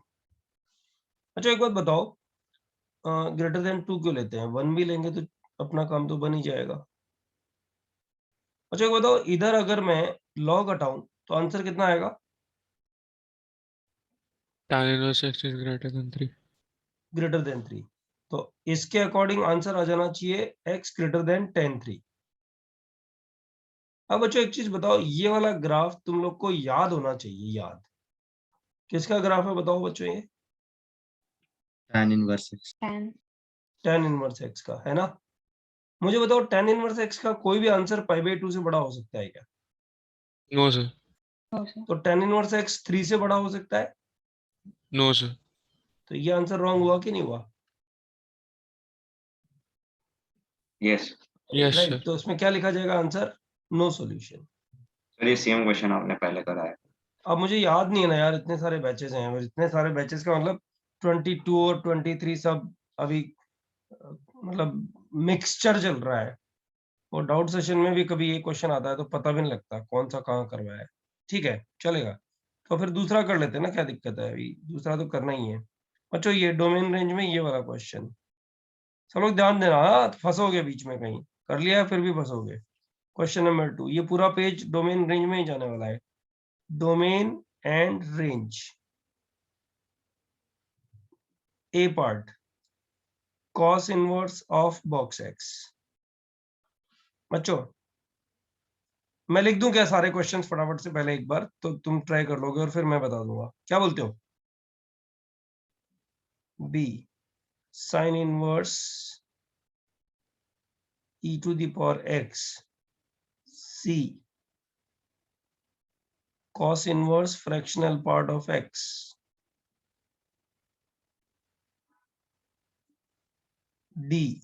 अच्छा एक बात बताओ, ग्रेटर देन 2 क्यों लेते हैं, 1 भी लेंगे तो अपना काम तो बन ही जाएगा। अच्छा एक बताओ, इधर अगर मैं log हटाऊं तो आंसर कितना आएगा? tan inverse x is greater than 3। Greater than 3, तो इसके अकॉर्डिंग आंसर आ जाना चाहिए x ग्रेटर देन tan 3। अब बच्चों एक चीज बताओ, ये वाला ग्राफ तुम लोग को याद होना चाहिए, याद किसका ग्राफ है बताओ बच्चों, ये tan inverse x, tan inverse x का है ना? मुझे बताओ tan इनवर्स x का कोई भी आंसर π/2 से बड़ा हो सकता है क्या? No sir. तो tan इनवर्स x 3 से बड़ा हो सकता है? No sir. तो ये आंसर रॉन्ग हुआ कि नहीं हुआ? yes yes right, sir. तो इसमें क्या लिखा जाएगा आंसर? No solution. सर ये सेम क्वेश्चन आपने पहले कराया। अब मुझे याद नहीं है ना यार, इतने सारे बैचेस हैं, और इतने सारे बैचेस का मतलब 22 और 23 सब अभी मतलब मिक्सचर चल रहा है, और डाउट सेशन में भी कभी ये क्वेश्चन आता है तो पता भी नहीं लगता कौन सा कहाँ करवाया है। ठीक है, चलेगा। तो फिर दूसरा कर लेते हैं ना, क्या दिक्कत है, अभी दूसरा तो करना ही है। बच्चों ये डोमेन रेंज में ये वाला क्वेश्चन, सब लोग ध्यान देना, हाँ फंसोगे बीच में कहीं, कर लिया है फिर भी फंसोगे। क्वेश्चन नंबर 2, ये पूरा पेज डोमेन रेंज में ही जाने वाला है। Domain and range, A part, cos inverse of box x. बच्चों मैं लिख दूं क्या सारे क्वेश्चंस फटाफट से पहले एक बार, तो तुम ट्राई कर लोगे और फिर मैं बता दूंगा, क्या बोलते हो? B sine inverse e to the power x, C cos inverse fractional part of x, D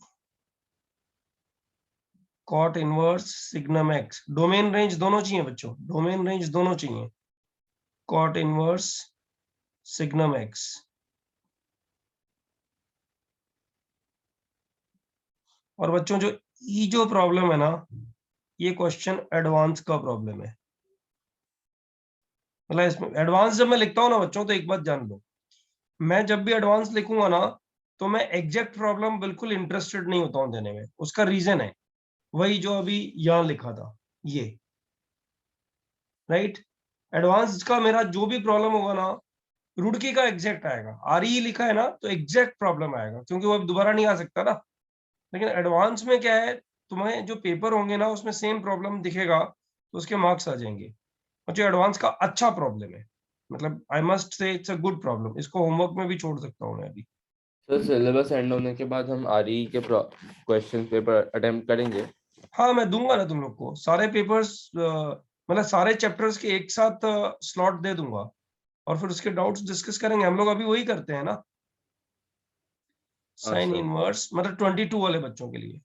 cot inverse signum x। Domain range दोनों चाहिए बच्चों, डोमेन रेंज दोनों चाहिए, cot इनवर्स सिग्नम x। और बच्चों जो जो प्रॉब्लम है ना, ये क्वेश्चन एडवांस का प्रॉब्लम है। मतलब इसमें एडवांस जब मैं लिखता हूँ ना बच्चों, तो एक बात जान लो, मैं जब भी एडवांस लिखूंगा ना, तो मैं एग्जैक्ट प्रॉब्लम बिल्कुल इंटरेस्टेड नहीं होता हूँ देने में। उसका रीजन है वही जो अभी यहां लिखा था, ये राइट। एडवांस का मेरा जो भी प्रॉब्लम होगा ना, रुड़की का एग्जैक्ट आएगा। आरई लिखा है ना तो एग्जैक्ट प्रॉब्लम आएगा, क्योंकि वो अब दोबारा नहीं आ सकता ना। लेकिन एडवांस में क्या है, तुम्हें जो पेपर होंगे ना उसमें सेम प्रॉब्लम दिखेगा तो उसके मार्क्स आ जाएंगे। और जो एडवांस का अच्छा प्रॉब्लम है, मतलब I must say it's a good problem, इसको होमवर्क में भी छोड़ सकता हूँ मैं अभी। सर सिलेबस एंड होने के बाद हम आरई के क्वेश्चन पेपर अटेम्प्ट करेंगे। हाँ मैं दूंगा ना तुम लोग को सारे पेपर्स, मतलब सारे चैप्टर्स के एक साथ स्लॉट दे दूंगा, और फिर उसके डाउट्स डिस्कस करेंगे। हम लोग अभी वही करते हैं ना, साइन सर इनवर्स, मतलब 22 वाले बच्चों के लिए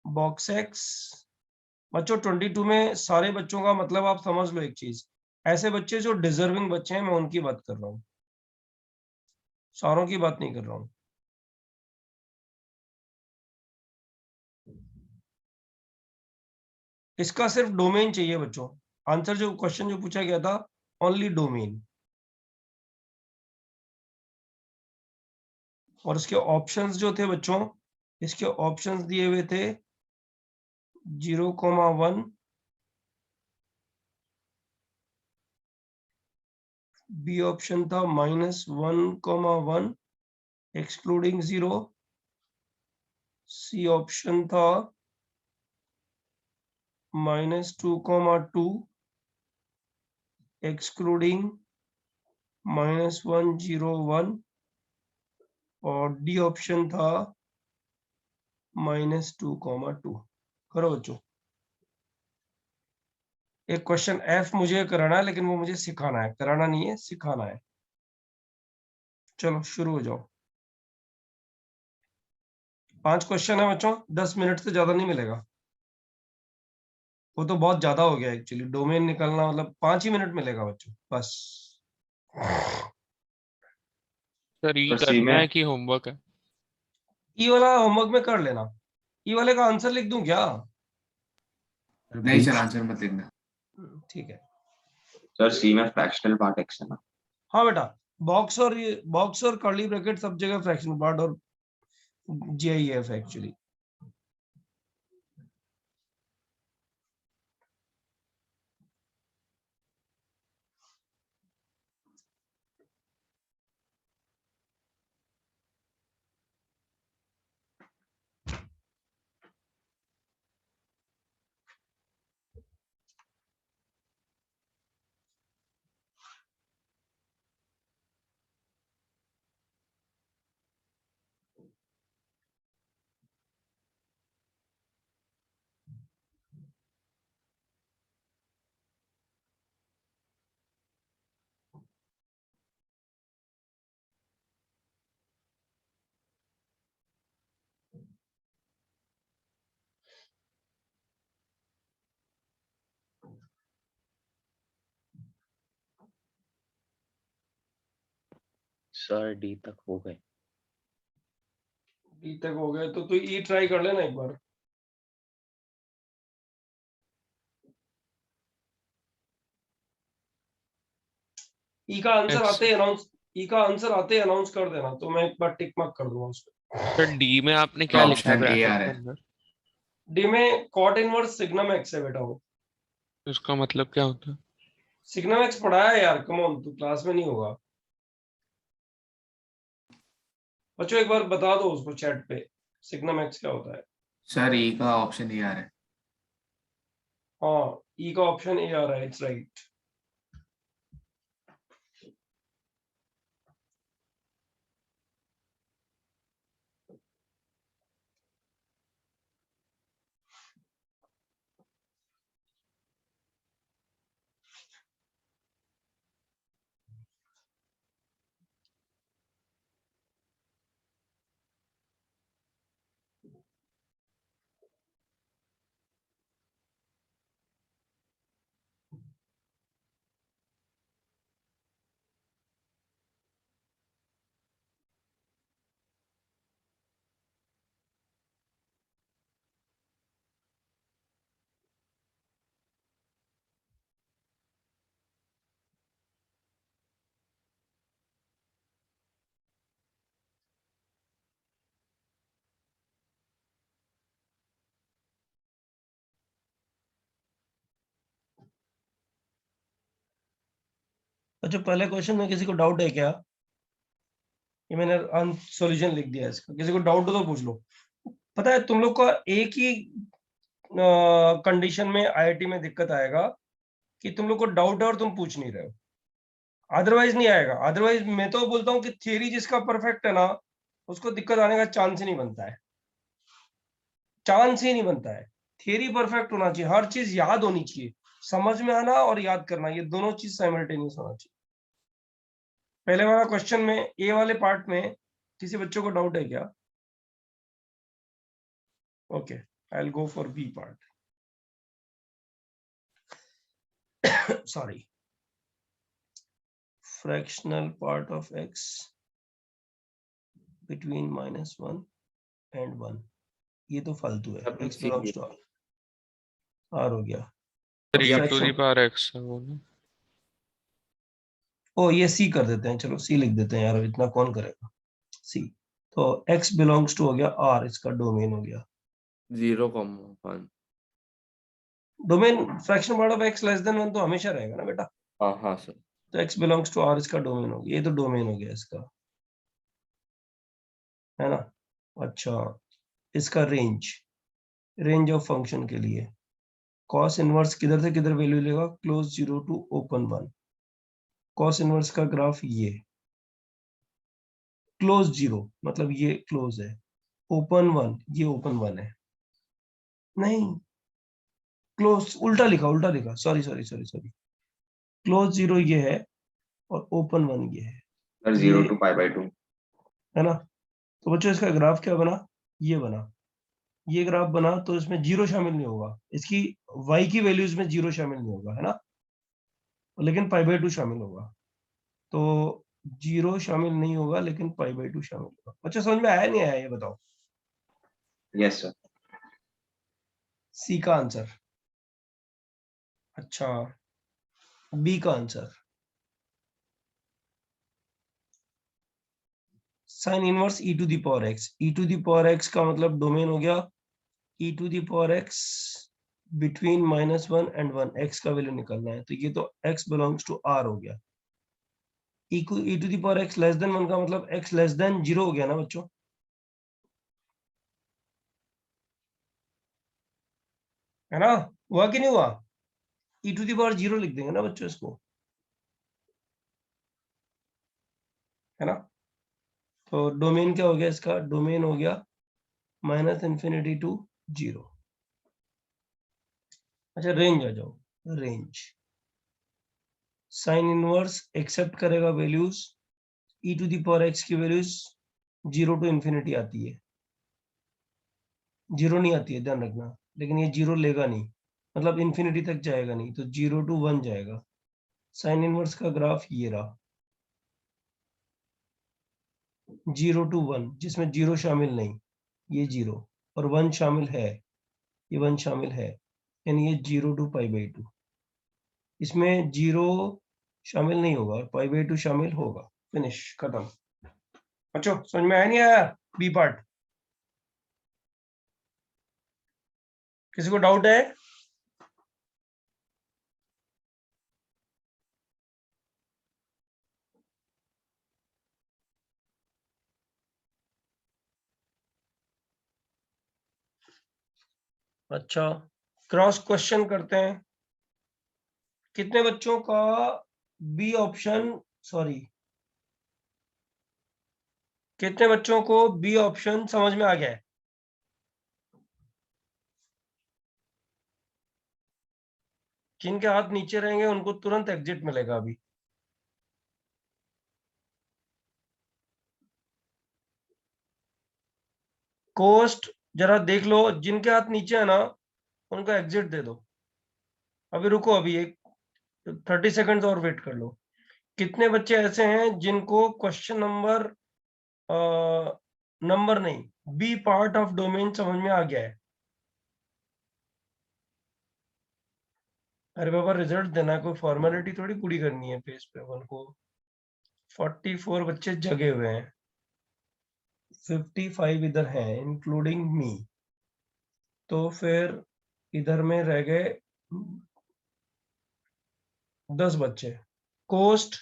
बॉक्स एक्स। बच्चों 22 में सारे बच्चों का मतलब आप समझ लो एक चीज, ऐसे बच्चे जो डिजर्विंग बच्चे हैं मैं उनकी बात कर रहा हूँ, सारों की बात नहीं कर रहा हूँ। इसका सिर्फ डोमेन चाहिए बच्चों, आंसर जो क्वेश्चन जो पूछा गया था, ओनली डोमेन। और इसके ऑप्शंस जो थे बच्चों, इसके ऑप्शंस दिए हुए थे 0,1, बी ऑप्शन था -1,1 एक्सक्लूडिंग 0, सी ऑप्शन था -2,2 एक्सक्लूडिंग -1,0,1, और डी ऑप्शन था -2,2। करो बच्चों, एक क्वेश्चन एफ मुझे कराना है, लेकिन वो मुझे सिखाना है, कराना नहीं है, सिखाना है। चलो शुरू हो जाओ। 5 क्वेश्चन है बच्चों, 10 मिनट से ज्यादा नहीं मिलेगा, वो तो बहुत ज्यादा हो गया एक्चुअली। डोमेन निकलना मतलब 5 ही मिनट मिलेगा बच्चों बस। सर ई सर सी करना में है कि होमवर्क है? ई वाला होमवर्क में कर लेना, ई वाले का आंसर लिख दूं क्या? नहीं सर आंसर मत लिखना। ठीक है। सर सी में फ्रैक्शनल पार्ट एक्स है ना। हाँ बेटा, बॉक्स और कर्ली ब्रैकेट सब जगह फ्रैक्शनल पार्ट और जीआईएफ एक्चुअली। सर डी तक हो गए। डी तक हो गए तो ई ट्राई कर लेना एक बार। ई का आंसर X आते ही अनाउंस ई का आंसर आते ही अनाउंस कर देना, तो मैं एक बार टिक मार्क कर दूंगा उसको। सर डी में आपने क्या लिखा है ऑप्शन ए आ ब्रैकेट रहा के है। अंदर? डी में कॉट इनवर्स सिग्नम एक्स है बेटा। वो उसका मतलब क्या होता है? सिग्नम एक्स पढ़ाया है यार, कम ऑन, तू क्लास में नहीं होगा। बच्चों एक बार बता दो उसको चैट पे, सिग्नम एक्स क्या होता है। सर ई का ऑप्शन ए आ रहा है। हाँ, ई का ऑप्शन ए आ रहा है, इट्स राइट। अच्छा, पहले क्वेश्चन में किसी को डाउट है क्या? ये मैंने सॉल्यूशन लिख दिया इसका, किसी को डाउट हो तो पूछ लो। पता है तुम लोग का एक ही कंडीशन में आईआईटी में दिक्कत आएगा कि तुम लोग को डाउट है और तुम पूछ नहीं रहे हो, अदरवाइज नहीं आएगा। अदरवाइज मैं तो बोलता हूँ कि थियरी जिसका परफेक्ट है ना, उसको दिक्कत आने का चांस ही नहीं बनता है, चांस ही नहीं बनता है। थियरी परफेक्ट होना चाहिए, हर चीज याद होनी चाहिए, समझ में आना और याद करना, ये दोनों चीज साइमल्टेनियस होना चाहिए। पहले वाला क्वेश्चन में ए वाले पार्ट में किसी बच्चों को डाउट है क्या? Okay, I will go for B part. Sorry, fractional part of x between -1 and 1, ये तो फालतू है, अपन x सीख belongs गए। to r हो गया। सर और e to the fraction, power x है वो ना? ओ ये c कर देते हैं, चलो c लिख देते हैं यार, इतना कौन करेगा। c, तो x belongs to हो गया r, इसका डोमेन हो गया। 0,1। Domain fraction part of x less than 1 तो हमेशा रहेगा ना बेटा। हाँ हाँ सर। तो x belongs to r इसका डोमेन हो गया, ये तो डोमेन हो गया इसका, है ना। अच्छा, इसका रेंज ऑफ फंक्शन के लिए कॉस इनवर्स किधर से किधर वैल्यू लेगा, close 0 to open 1। Cos inverse का ग्राफ ये क्लोज 0 मतलब ये क्लोज है, ओपन 1 ये ओपन 1 है, नहीं क्लोज उल्टा लिखा, सॉरी क्लोज 0 ये है और ओपन 1 ये है, सर ये 0 to π/2। है ना। तो बच्चों इसका ग्राफ क्या बना, ये बना, ये ग्राफ बना, तो इसमें जीरो शामिल नहीं होगा, इसकी y की वैल्यूज में जीरो शामिल नहीं होगा, है ना, लेकिन π/2 शामिल होगा। तो जीरो शामिल नहीं होगा लेकिन π/2 शामिल होगा। बच्चों समझ में आया नहीं आया ये बताओ। Yes sir. सी का आंसर। अच्छा, बी का answer sine inverse e to the power x। e to the power x का मतलब डोमेन हो गया e to the power x between -1 and 1, x का वैल्यू निकालना है, तो ये तो x बिलोंग्स टू r हो गया। e to the power x less than 1 का मतलब x लेस देन 0 हो गया ना बच्चों, है ना, हुआ कि नहीं हुआ। e टू दी पावर 0 लिख देंगे ना बच्चों इसको, है ना। तो डोमेन क्या हो गया इसका, डोमेन हो गया -∞ टू 0। अच्छा, रेंज आ जाओ, रेंज साइन इनवर्स एक्सेप्ट करेगा values, e to the power x की वैल्यूज 0 टू इन्फिनिटी आती है, 0 नहीं आती है ध्यान रखना, लेकिन ये 0 लेगा नहीं, मतलब इन्फिनिटी तक जाएगा नहीं, तो 0 टू 1 जाएगा। साइन इनवर्स का ग्राफ ये रहा, 0 टू 1 जिसमें 0 शामिल नहीं, ये 0 और 1 शामिल है, ये 1 शामिल है, यानी ये 0 to π/2। इसमें 0 शामिल नहीं होगा और π/2 शामिल होगा। फिनिश, खत्म। अच्छा, समझ में आया नहीं आया बी पार्ट? किसी को डाउट है? अच्छा, क्रॉस क्वेश्चन करते हैं। कितने बच्चों का बी ऑप्शन, सॉरी, कितने बच्चों को बी ऑप्शन समझ में आ गया है? जिनके हाथ नीचे रहेंगे उनको तुरंत एग्जिट मिलेगा अभी। कोस्ट जरा देख लो, जिनके हाथ नीचे है ना उनको एग्जिट दे दो। अभी रुको, अभी एक 30 सेकंड्स और वेट कर लो। कितने बच्चे ऐसे हैं जिनको क्वेश्चन नंबर नहीं, बी पार्ट ऑफ डोमेन समझ में आ गया है? अरे बाबा, रिजल्ट देना है, कोई फॉर्मेलिटी थोड़ी पूरी करनी है पेज पे अपन को। 44 बच्चे जगे हुए हैं, 55 इधर हैं इंक्लूडिंग मी, तो फिर इधर में रह गए 10 बच्चे। कोस्ट,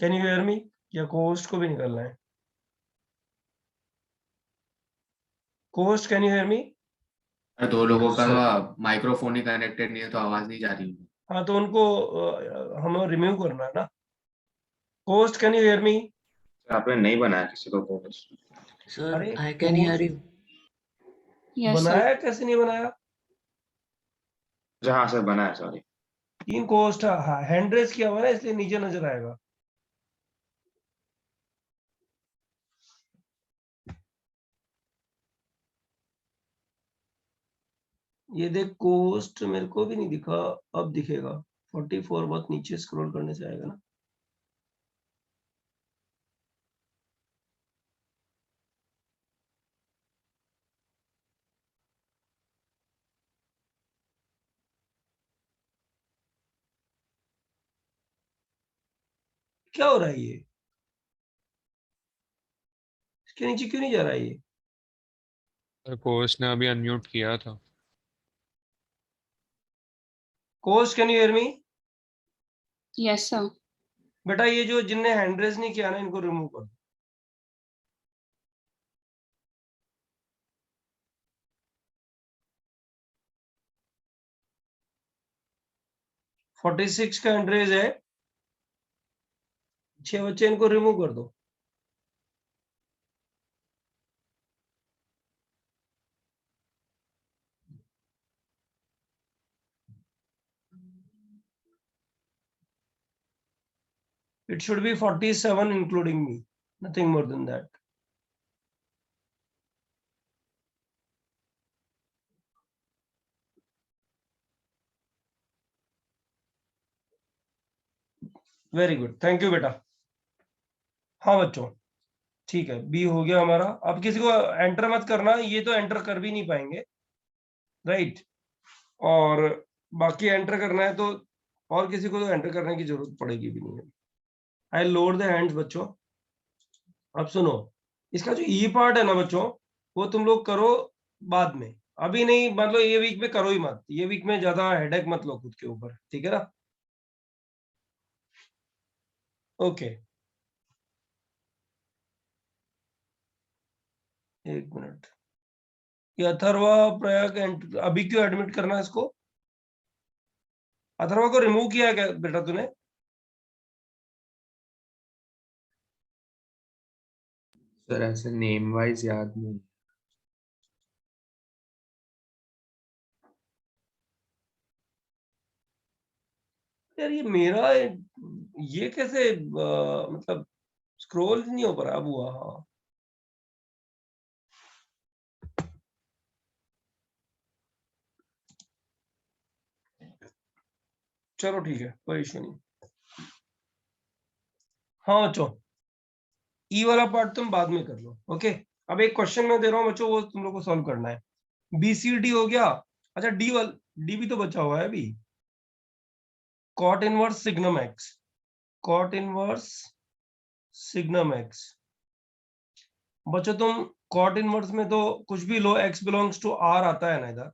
कैन यू हियर मी? या कोस्ट को भी निकलना है? कोस्ट, कैन यू हियर मी? दो लोगों का माइक्रोफोन ही कनेक्टेड नहीं है तो आवाज नहीं जा रही। हाँ, तो उनको हमें रिमूव करना है ना। कोस्ट, कैन यू हियर मी? आपने नहीं बनाया किसी को कोस्ट? Sir, अरे I can hear कोस्ट you. बनाया, कैसे नहीं बनाया? हाँ सर बनाया, सॉरी। 3 कोस्ट हैंड रेस किया हुआ है ना, इसलिए नीचे नजर आएगा। ये देख, कोस्ट मेरे को भी नहीं दिखा, अब दिखेगा। 44 बहुत नीचे स्क्रॉल करने से आएगा ना। क्या हो रहा है ये? इसके नीचे क्यों नहीं जा रहा है ये? कोच ने अभी अनम्यूट किया था। कोस्ट, can you hear me? Yes sir. बेटा, ये जो जिनने हैंड रेस नहीं किया ना, इनको रिमूव कर दो। फोर्टी 46 का हैंड रेस है, 6 बच्चे, इनको रिमूव कर दो। It should be 47 including me, nothing more than that. Very good, thank you बेटा। हाँ बच्चों, ठीक है, बी हो गया हमारा। अब किसी को एंटर मत करना, ये तो एंटर कर भी नहीं पाएंगे, राइट? और बाकी एंटर करना है तो और किसी को तो एंटर करने की जरूरत पड़ेगी भी नहीं है। आई लोड द हैंड्स बच्चों। अब सुनो, इसका जो ई पार्ट है ना बच्चों, वो तुम लोग करो बाद में, अभी नहीं। मतलब ये वीक में करो ही मत, ये वीक में ज्यादा हेडेक मत लो खुद के ऊपर, ठीक है ना? ओके, एक मिनट। ये अथर्वा प्रयाग अभी क्यों एडमिट करना है इसको? अथर्वा को रिमूव किया क्या बेटा तूने? सर ऐसे नेम वाइज याद नहीं। यार ये मेरा ये कैसे मतलब स्क्रॉल नहीं हो पा रहा। अब हुआ, हाँ। चलो ठीक है, कोई इशू नहीं। हाँ बच्चों, ई वाला पार्ट तुम बाद में कर लो, ओके? अब एक क्वेश्चन मैं दे रहा हूँ बच्चों, वो तुम लोग को सॉल्व करना है। BCD हो गया, अच्छा डी भी तो बचा हुआ है अभी, cot inverse signum X, cot inverse signum X. बच्चों तुम कॉट इनवर्स में तो कुछ भी लो, x बिलोंग्स टू r आता है ना इधर।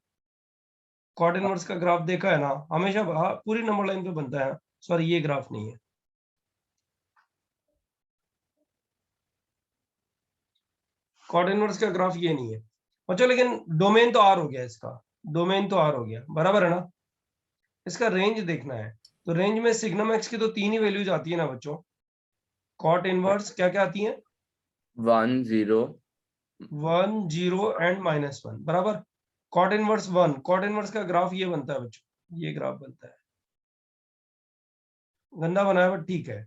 कॉट इनवर्स का ग्राफ देखा है ना, हमेशा पूरी नंबर लाइन पे बनता है। सॉरी ये ग्राफ नहीं है, कॉट इनवर्स का ग्राफ ये नहीं है बच्चों, लेकिन डोमेन तो r हो गया इसका, डोमेन तो r हो गया, बराबर है ना। इसका रेंज देखना है, तो रेंज में सिग्नम एक्स की तो 3 ही वैल्यूज आती है ना बच्चों। कॉट इनवर्स क्या क्या आती है? 1 0 1 0 एंड -1, बराबर। कॉट इनवर्स 1, कॉट इनवर्स का ग्राफ ये बनता है बच्चों, ये ग्राफ बनता है, गंदा बनाया बट ठीक है।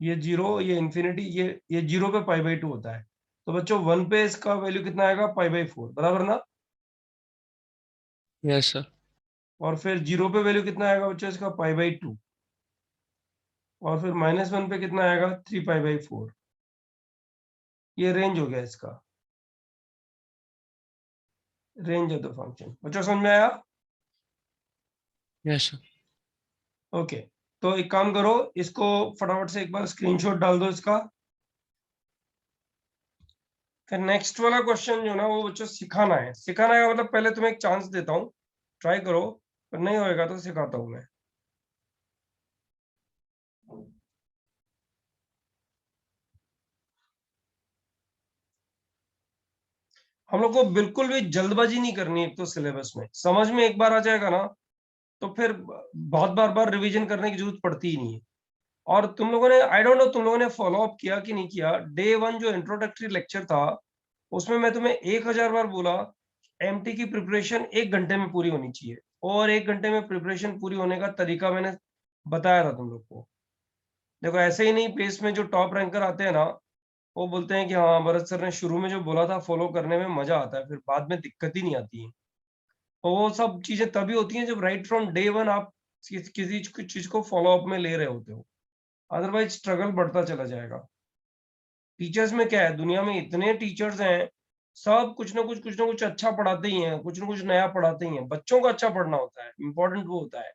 ये 0, ये इंफिनिटी, ये 0 पे π/2 होता है, तो बच्चों 1 पे इसका वैल्यू कितना आएगा? π/4, बराबर ना। Yes sir. और फिर 0 पे वैल्यू कितना आएगा बच्चों इसका? π/2, और फिर -1 पे कितना आएगा? 3π/4। ये रेंज हो गया इसका, रेंज ऑफ द फंक्शन। बच्चों समझ में आया? Yes sir. ओके, तो एक काम करो, इसको फटाफट से एक बार स्क्रीनशॉट डाल दो इसका। फिर नेक्स्ट वाला क्वेश्चन जो ना वो बच्चों सिखाना है। सिखाना है मतलब पहले तुम्हें एक चांस देता हूँ, ट्राई करो, पर नहीं होएगा तो सिखाता हूँ मैं। हम लोग को बिल्कुल भी जल्दबाजी नहीं करनी है, एक तो सिलेबस में समझ में एक बार आ जाएगा ना, तो फिर बहुत बार रिवीजन करने की जरूरत पड़ती ही नहीं है। और तुम लोगों ने, आई डोंट नो तुम लोगों ने फॉलो अप किया कि नहीं किया, डे 1 जो इंट्रोडक्टरी लेक्चर था उसमें मैं तुम्हें 1000 बार बोला एमटी की प्रिपरेशन 1 घंटे में पूरी होनी चाहिए, और 1 घंटे में प्रिपरेशन पूरी होने का तरीका मैंने बताया था तुम लोग को। देखो ऐसे ही नहीं, पेस में जो टॉप रैंकर आते हैं ना, वो बोलते हैं कि हाँ भरत सर ने शुरू में जो बोला था फॉलो करने में मजा आता है, फिर बाद में दिक्कत ही नहीं आती है। तो वो सब चीजें तभी होती हैं जब राइट फ्रॉम डे 1 आप किसी चीज को फॉलो अप में ले रहे होते हो, अदरवाइज स्ट्रगल बढ़ता चला जाएगा। टीचर्स में क्या है, दुनिया में इतने टीचर्स हैं, सब कुछ ना कुछ अच्छा पढ़ाते ही हैं, कुछ ना कुछ नया पढ़ाते ही हैं। बच्चों को अच्छा पढ़ना होता है, इंपॉर्टेंट वो होता है।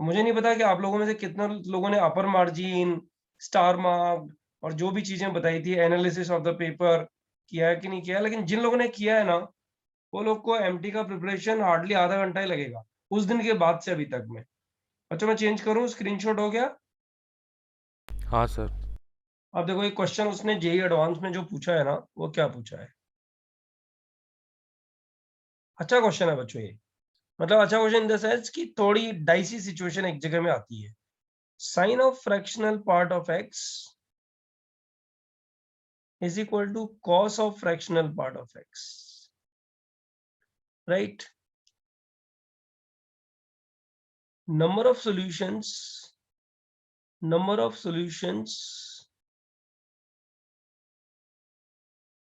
मुझे नहीं पता कि आप लोगों में से कितना लोगों ने अपर मार्जिन, स्टार मार्क और जो भी चीजें बताई थी, एनालिसिस ऑफ द पेपर किया है कि नहीं किया है, लेकिन जिन लोगों ने किया है ना, वो लोग को एमटी का प्रिपरेशन हार्डली आधा घंटा ही लगेगा उस दिन के बाद से अभी तक में। अच्छा मैं चेंज करूं, स्क्रीनशॉट हो गया? हाँ सर। अब देखो एक क्वेश्चन उसने जेई एडवांस में जो पूछा है ना, वो क्या पूछा है। अच्छा क्वेश्चन है बच्चों ये, मतलब अच्छा क्वेश्चन इन द सेंस कि थोड़ी डाइसी सिचुएशन एक जगह में आती है। Sine of fractional part of X is equal to cos of fractional part of x, right? Number of solutions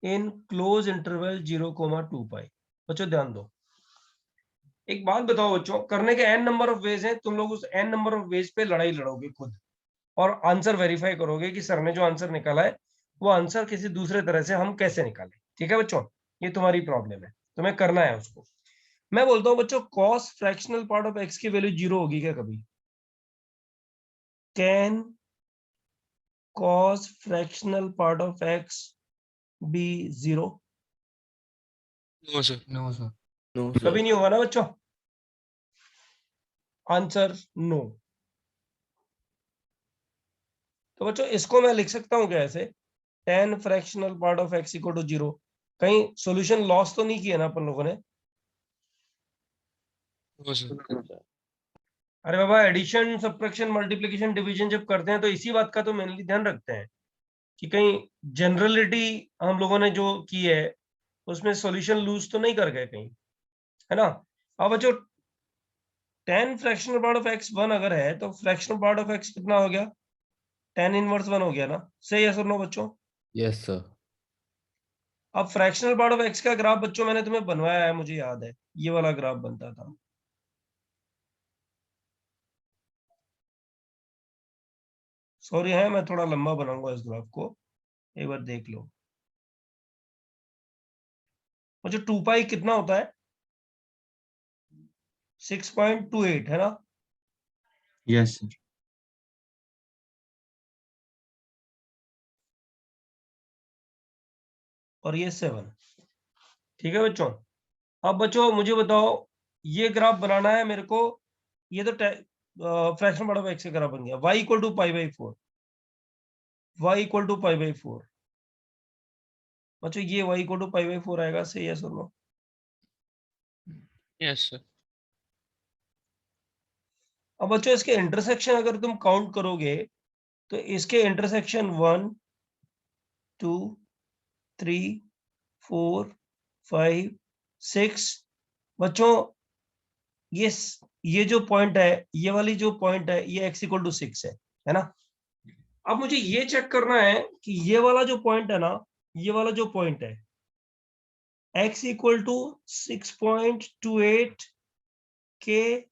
in close interval 0, 2 pi। बच्चों ध्यान दो, एक बात बताओ बच्चों, करने के n नंबर ऑफ वेज हैं, तुम लोग उस n नंबर ऑफ वेज पे लड़ाई लड़ोगे खुद, और आंसर वेरीफाई करोगे कि सर ने जो आंसर निकाला है वो आंसर किसी दूसरे तरह से हम कैसे निकालें। ठीक है बच्चों, ये तुम्हारी प्रॉब्लम है, तुम्हें करना है उसको। मैं बोलता हूँ बच्चों, cos fractional part of X की वैल्यू 0 होगी क्या कभी? Can cos fractional part of x be 0? No sir. No sir. No कभी सर। नहीं होगा ना बच्चों, आंसर नो। तो बच्चों इसको मैं लिख सकता हूँ क्या ऐसे, tan fractional part of x equal to 0। कहीं सॉल्यूशन लॉस तो नहीं किया ना अपन लोगों ने? No sir. अरे बाबा, एडिशन सब्ट्रैक्शन मल्टीप्लिकेशन डिवीजन जब करते हैं तो इसी बात का तो मेनली ध्यान रखते हैं कि कहीं जनरलिटी हम लोगों ने जो की है उसमें सॉल्यूशन लूज तो नहीं कर गए कहीं, है ना। अब बच्चों tan fractional part of x 1 अगर है तो फ्रैक्शनल पार्ट ऑफ x कितना हो गया? tan इनवर्स 1 हो गया ना, सही है सर? नो बच्चों, यस सर। अब फ्रैक्शनल पार्ट ऑफ x का ग्राफ बच्चों मैंने तुम्हें बनवाया है, मुझे याद है ये वाला ग्राफ बनता था। सॉरी है, मैं थोड़ा लंबा बनाऊंगा इस ग्राफ को, एक बार देख लो। बच्चों 2 पाई कितना होता है? 6.28 है ना? Yes sir. और ये 7। ठीक है बच्चों। अब बच्चों मुझे बताओ, ये ग्राफ बनाना है मेरे को। ये तो फ्रैक्शन पार्ट ऑफ एक्स का ग्राफ बन गया। y equal to pi by 4, y equal to pi by 4। बच्चों ये y equal to pi by 4 आएगा, सही है सुनो। Yes sir. अब बच्चों इसके इंटरसेक्शन अगर तुम काउंट करोगे तो इसके इंटरसेक्शन 1 2 3 4 5 6। बच्चों ये जो पॉइंट है, ये वाली जो पॉइंट है, ये x इक्वल टू 6 है ना? अब मुझे ये चेक करना है कि ये वाला जो पॉइंट है ना, ये वाला जो पॉइंट है x इक्वल टू 6.28 के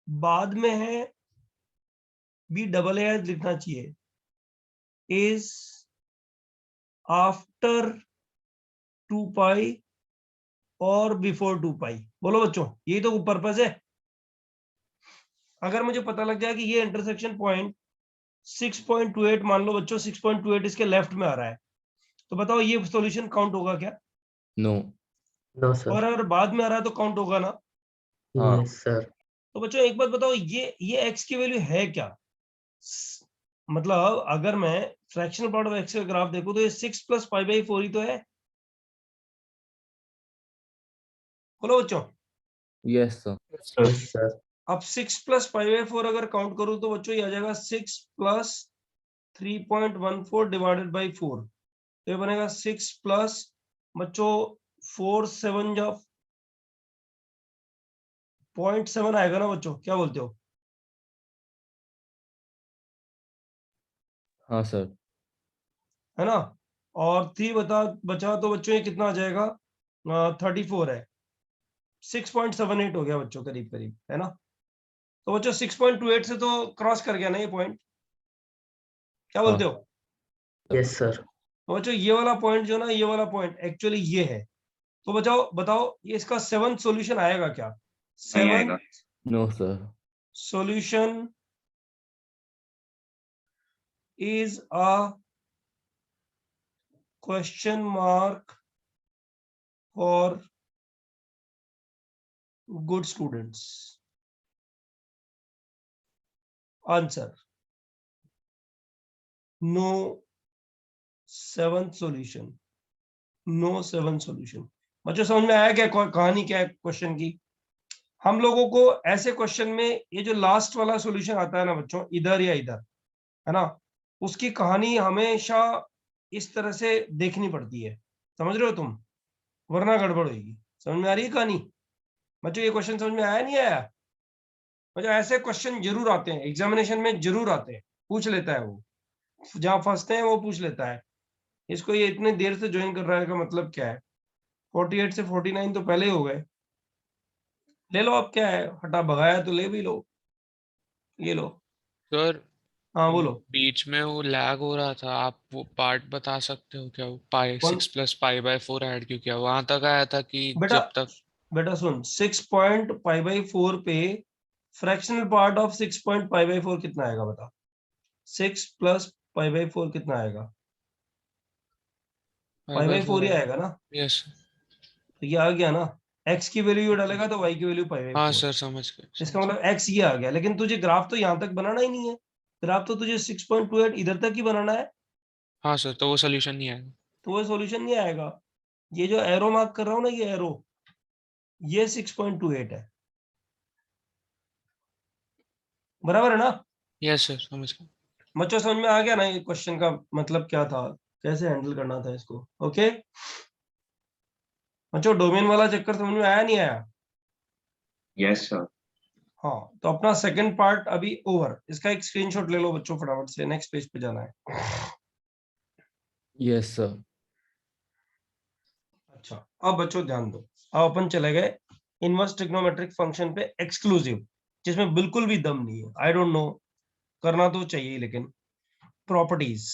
बाद में है, बी डबल ए लिखना चाहिए, इज आफ्टर 2 पाई और बिफोर 2 पाई। बोलो बच्चों, यही तो पर्पस है। अगर मुझे पता लग जाए कि ये इंटरसेक्शन पॉइंट 6.28 मान लो बच्चों, 6.28 इसके लेफ्ट में आ रहा है, तो बताओ ये सॉल्यूशन काउंट होगा क्या? नो। No sir. और अगर बाद में आ रहा है तो काउंट होगा ना? हाँ। Yes sir. तो बच्चों एक बात बताओ, ये x की वैल्यू है क्या? मतलब अगर मैं फ्रैक्शनल पार्ट ऑफ x का ग्राफ देखूं तो ये 6 प्लस पाई बाई 4 ही तो है। बोलो बच्चों। Yes sir. Yes sir. अब 6 प्लस पाई बाई 4 अगर काउंट करूं तो बच्चों ये आ जाएगा 6 प्लस 3.14 डिवाइडेड बाई 4। तो ये बनेगा 6 प्लस बच्चों 4 7 जा 0.7 आएगा ना बच्चों, क्या बोलते हो? हाँ सर। है ना? और 3 बचा तो बच्चों ये कितना आ जाएगा? 34 है। 6.78 हो गया बच्चों, करीब करीब, है ना? तो बच्चों 6.28 से तो क्रॉस कर गया ना ये पॉइंट, क्या बोलते हो? Yes sir. तो बच्चों ये वाला पॉइंट जो ना, ये वाला पॉइंट एक्चुअली ये है। तो बताओ ये इसका 7th सॉल्यूशन आएगा क्या? नहीं आएगा। 7th no sir. solution is a question mark for good students. Answer: no 7th solution. No 7th solution. बच्चों समझ में आया क्या कहानी क्या है क्वेश्चन की? हम लोगों को ऐसे क्वेश्चन में ये जो लास्ट वाला सॉल्यूशन आता है ना बच्चों, इधर या इधर, है ना, उसकी कहानी हमेशा इस तरह से देखनी पड़ती है, समझ रहे हो तुम? वरना गड़बड़ होगी। समझ में आ रही है कहानी? बच्चों ये क्वेश्चन समझ में आया नहीं आया? बच्चों ऐसे क्वेश्चन जरूर आते हैं एग्जामिनेशन में, जरूर आते हैं, पूछ लेता है वो, जहां फंसते हैं वो पूछ लेता है। इसको ये इतने देर से ज्वाइन कर रहा है का मतलब क्या है? 48 से 49 तो पहले ही हो गए। ले लो, अब क्या है, हटा भगाया तो ले भी लो, ये लो। सर हाँ वो बोलो। बीच में वो लैग हो रहा था, आप वो पार्ट बता सकते हो क्या? वो पाई कौन? 6 प्लस पाई बाय 4 ऐड क्यों किया? वहां तक आया था कि बेटा जब तक बेटा सुन, 6.π/4 पे फ्रैक्शनल पार्ट ऑफ 6.π/4 कितना आएगा बता? 6 प्लस π/4 कितना आएगा? पाई बाय π/4 ही 4। आएगा ना? यस। तो ये आ गया ना, x की वैल्यू डालेगा तो y की वैल्यू हाँ π/4। सर, समझ गए इसका समझ मतलब x ये आ गया, लेकिन तुझे ग्राफ तो यहाँ तक बनाना ही नहीं है। ग्राफ तो तुझे 6.28 इधर तक ही बनाना है, हाँ सर, तो वो सोल्यूशन नहीं आएगा। तो वो सॉल्यूशन नहीं आएगा। ये जो एरो मार्क कर रहा हूँ ना, ये एरो, ये 6.28 है, बराबर है ना? यस सर, समझ गए। बच्चों समझ में आ गया ना ये क्वेश्चन का मतलब क्या था, कैसे हैंडल करना था इसको? ओके बच्चों, डोमेन वाला चक्कर समझ में आया नहीं आया? Yes sir. हाँ, तो अपना सेकंड पार्ट अभी ओवर। इसका एक स्क्रीनशॉट ले लो बच्चों फटाफट से, नेक्स्ट पेज पे जाना है। Yes sir. अच्छा, अब बच्चों ध्यान दो, अब अपन चले गए इनवर्स ट्रिग्नोमेट्रिक फंक्शन पे एक्सक्लूसिव, जिसमें बिल्कुल भी दम नहीं है। आई डोंट नो, करना तो चाहिए लेकिन। प्रॉपर्टीज,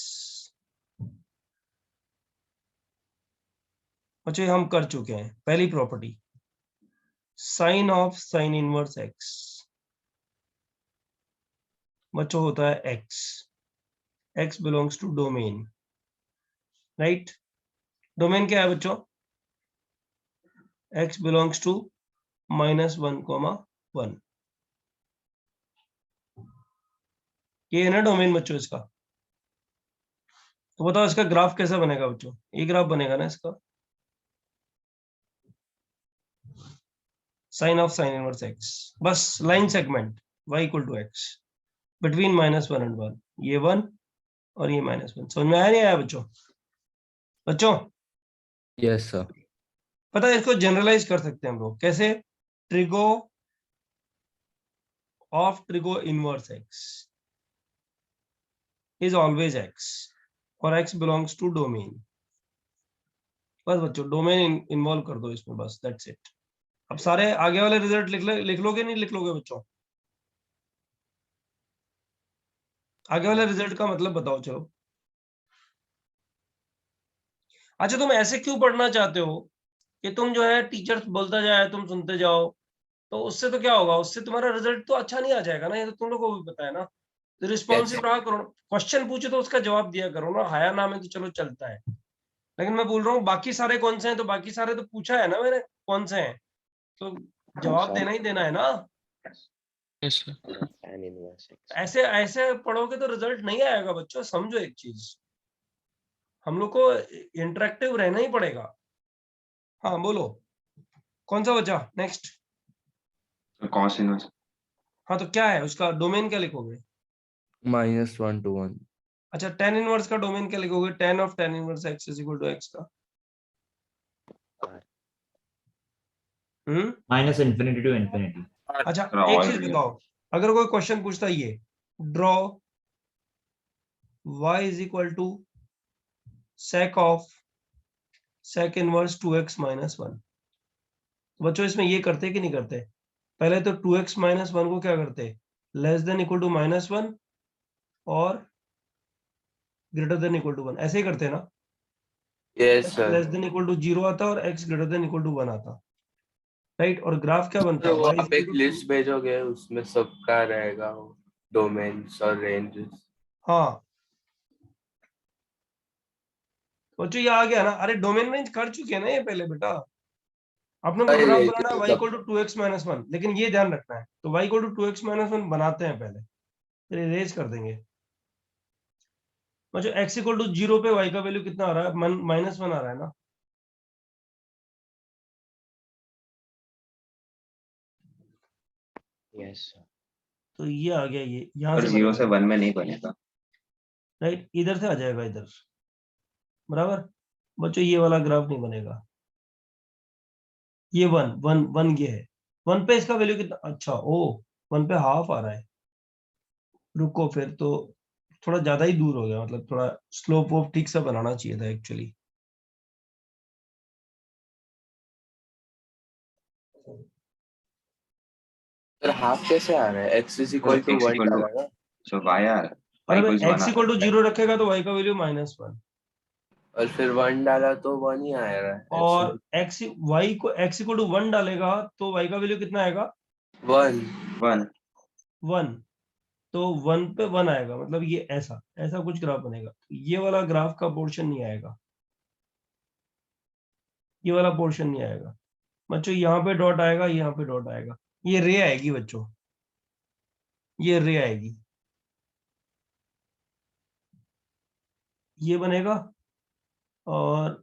बच्चों ये हम कर चुके हैं। पहली property, sine of sine inverse X बच्चों होता है X, X belongs to domain, right. Domain क्या है बच्चों? X belongs to -1, 1। ये है ना डोमेन बच्चों इसका। तो बताओ इसका ग्राफ कैसा बनेगा बच्चों? ये ग्राफ बनेगा ना इसका, sine of sine inverse x, बस line segment y equal to x between -1 and 1, ये 1 और ये -1। समझ में आया नहीं आया बच्चों? बच्चों यस सर। पता है इसको जनरलाइज कर सकते हैं हम लोग कैसे? Trigo of trigo inverse x is always x और एक्स बिलोंग्स टू डोमेन। बस बच्चों डोमेन इन्वॉल्व कर दो इसमें, बस दैट्स इट। अब सारे आगे वाले रिजल्ट लिख लोगे नहीं लिख लोगे बच्चों? आगे वाले रिजल्ट का मतलब बताओ चलो। अच्छा तुम ऐसे क्यों पढ़ना चाहते हो कि तुम जो है टीचर बोलता जाए तुम सुनते जाओ? तो उससे तो क्या होगा, उससे तुम्हारा रिजल्ट तो अच्छा नहीं आ जाएगा ना, ये तो तुम लोगों को भी पता है ना। तो रिस्पॉन्सिव रहा करो, क्वेश्चन पूछे तो उसका जवाब दिया करो ना। हाया नाम है तो चलो चलता है, लेकिन मैं बोल रहा हूँ बाकी सारे कौन से हैं, तो बाकी सारे तो पूछा है ना मैंने कौन से हैं, तो जवाब देना ही देना है ना। Yes sir. tan inverse x. ऐसे ऐसे पढ़ोगे तो रिजल्ट नहीं आएगा बच्चों। समझो एक चीज, हम लोग को इंटरेक्टिव रहना ही पड़ेगा। हाँ बोलो कौन सा बचा नेक्स्ट? Cos inverse. हाँ तो क्या है उसका डोमेन, क्या लिखोगे? -1 to 1। अच्छा tan इनवर्स का डोमेन क्या लिखोगे? tan of tan inverse x is equal to x का -infinity to infinity. अच्छा Draw एक all चीज together. बताओ, अगर कोई क्वेश्चन पूछता है ये draw y is equal to sec of sec inverse 2x - 1, बच्चों इसमें ये करते कि नहीं करते? पहले तो 2x - 1 को क्या करते? लेस देन इक्वल टू -1 और ग्रेटर देन इक्वल टू 1, ऐसे ही करते हैं ना। Yes x sir. Less than equal to 0 आता और x greater than equal to 1 आता, राइट। और ग्राफ क्या बनता? तो वो y आप एक लिस्ट भेजोगे उसमें सबका रहेगा डोमेन्स और रेंजेस। हाँ बच्चों ये आ गया ना। अरे डोमेन रेंज कर चुके हैं ना ये पहले बेटा। आपने प्रोग्राम बनाना है y इक्वल टू 2x - 1, लेकिन ये ध्यान रखना है, तो y इक्वल टू 2x - 1 बनाते हैं पहले, फिर इरेज कर देंगे। बच्चों x इक्वल टू 0 पे y का वैल्यू कितना आ रहा है? -1 आ रहा है ना। Yes, sir. तो ये आ गया, ये यहाँ और से 0 से बनेगा, 1 में नहीं बनेगा। राइट, इधर से आ जाएगा इधर, बराबर। बच्चों ये वाला ग्राफ नहीं बनेगा, ये 1 1 1 ये है। 1 पे इसका वैल्यू कितना? अच्छा ओ 1 पे हाफ आ रहा है। रुको फिर तो थोड़ा ज्यादा ही दूर हो गया, मतलब थोड़ा स्लोप वोप ठीक से बनाना चाहिए था एक्चुअली। सर हाफ कैसे आ रहा है? x इज इक्वल टू 1 डाला ना। सो y आर अरे y भाई इक्वल्स 1 x इक्वल टू 0 रखेगा तो y का वैल्यू -1, और फिर 1 डाला तो 1 ही आ रहा है। और x इक्वल टू 1 डालेगा तो y का वैल्यू कितना आएगा? 1 1। तो 1 पे 1 आएगा, मतलब ये ऐसा ऐसा कुछ ग्राफ बनेगा। ये वाला ग्राफ का पोर्शन नहीं आएगा, ये वाला पोर्शन नहीं आएगा बच्चों। यहाँ पे डॉट आएगा, यहाँ पे डॉट आएगा, ये रे आएगी बच्चों, ये रे आएगी, ये बनेगा और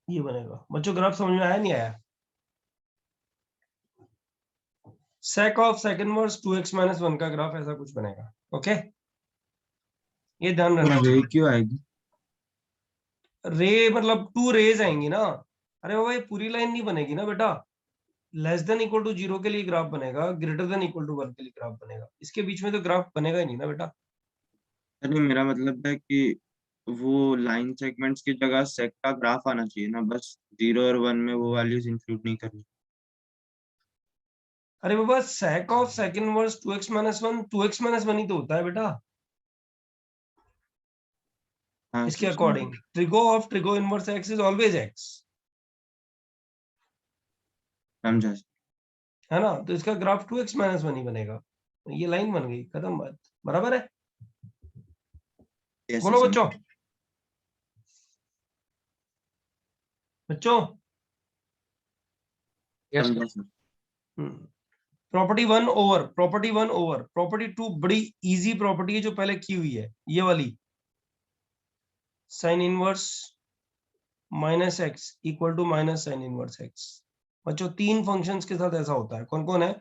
ये बनेगा। बच्चों ग्राफ समझ में आया नहीं आया? sec of sec inverse 2x - 1 का ग्राफ ऐसा कुछ बनेगा। ओके ये ध्यान रखना। और रे क्यों आएगी? रे मतलब 2 रेज आएंगी ना। अरे बाबा ये पूरी लाइन नहीं बनेगी ना बेटा। लेस देन इक्वल टू 0 के लिए ग्राफ बनेगा, ग्रेटर देन इक्वल टू 1 के लिए ग्राफ बनेगा, इसके बीच में तो ग्राफ बनेगा ही नहीं ना बेटा। अरे मेरा मतलब है कि वो लाइन सेगमेंट्स की जगह सेक का ग्राफ आना चाहिए ना, बस 0 और 1 में वो वैल्यूज इंक्लूड नहीं करनी। अरे बाबा sec of sec inverse 2x - 1 2x - 1 ही तो होता है बेटा। हाँ इसके sir, according trigo of trigo inverse x is always x, समझा सर। है ना। तो इसका ग्राफ 2x माइनस 1 ही बनेगा। ये लाइन बन गई, खत्म बात, बराबर है। Yes, बोलो sir, बच्चों, बच्चों समझा सर। प्रॉपर्टी 1 ओवर प्रॉपर्टी 2 बड़ी इजी प्रॉपर्टी है जो पहले की हुई है, ये वाली sine inverse minus X equal to minus sine inverse X. बच्चों 3 फंक्शंस के साथ ऐसा होता है, कौन कौन है?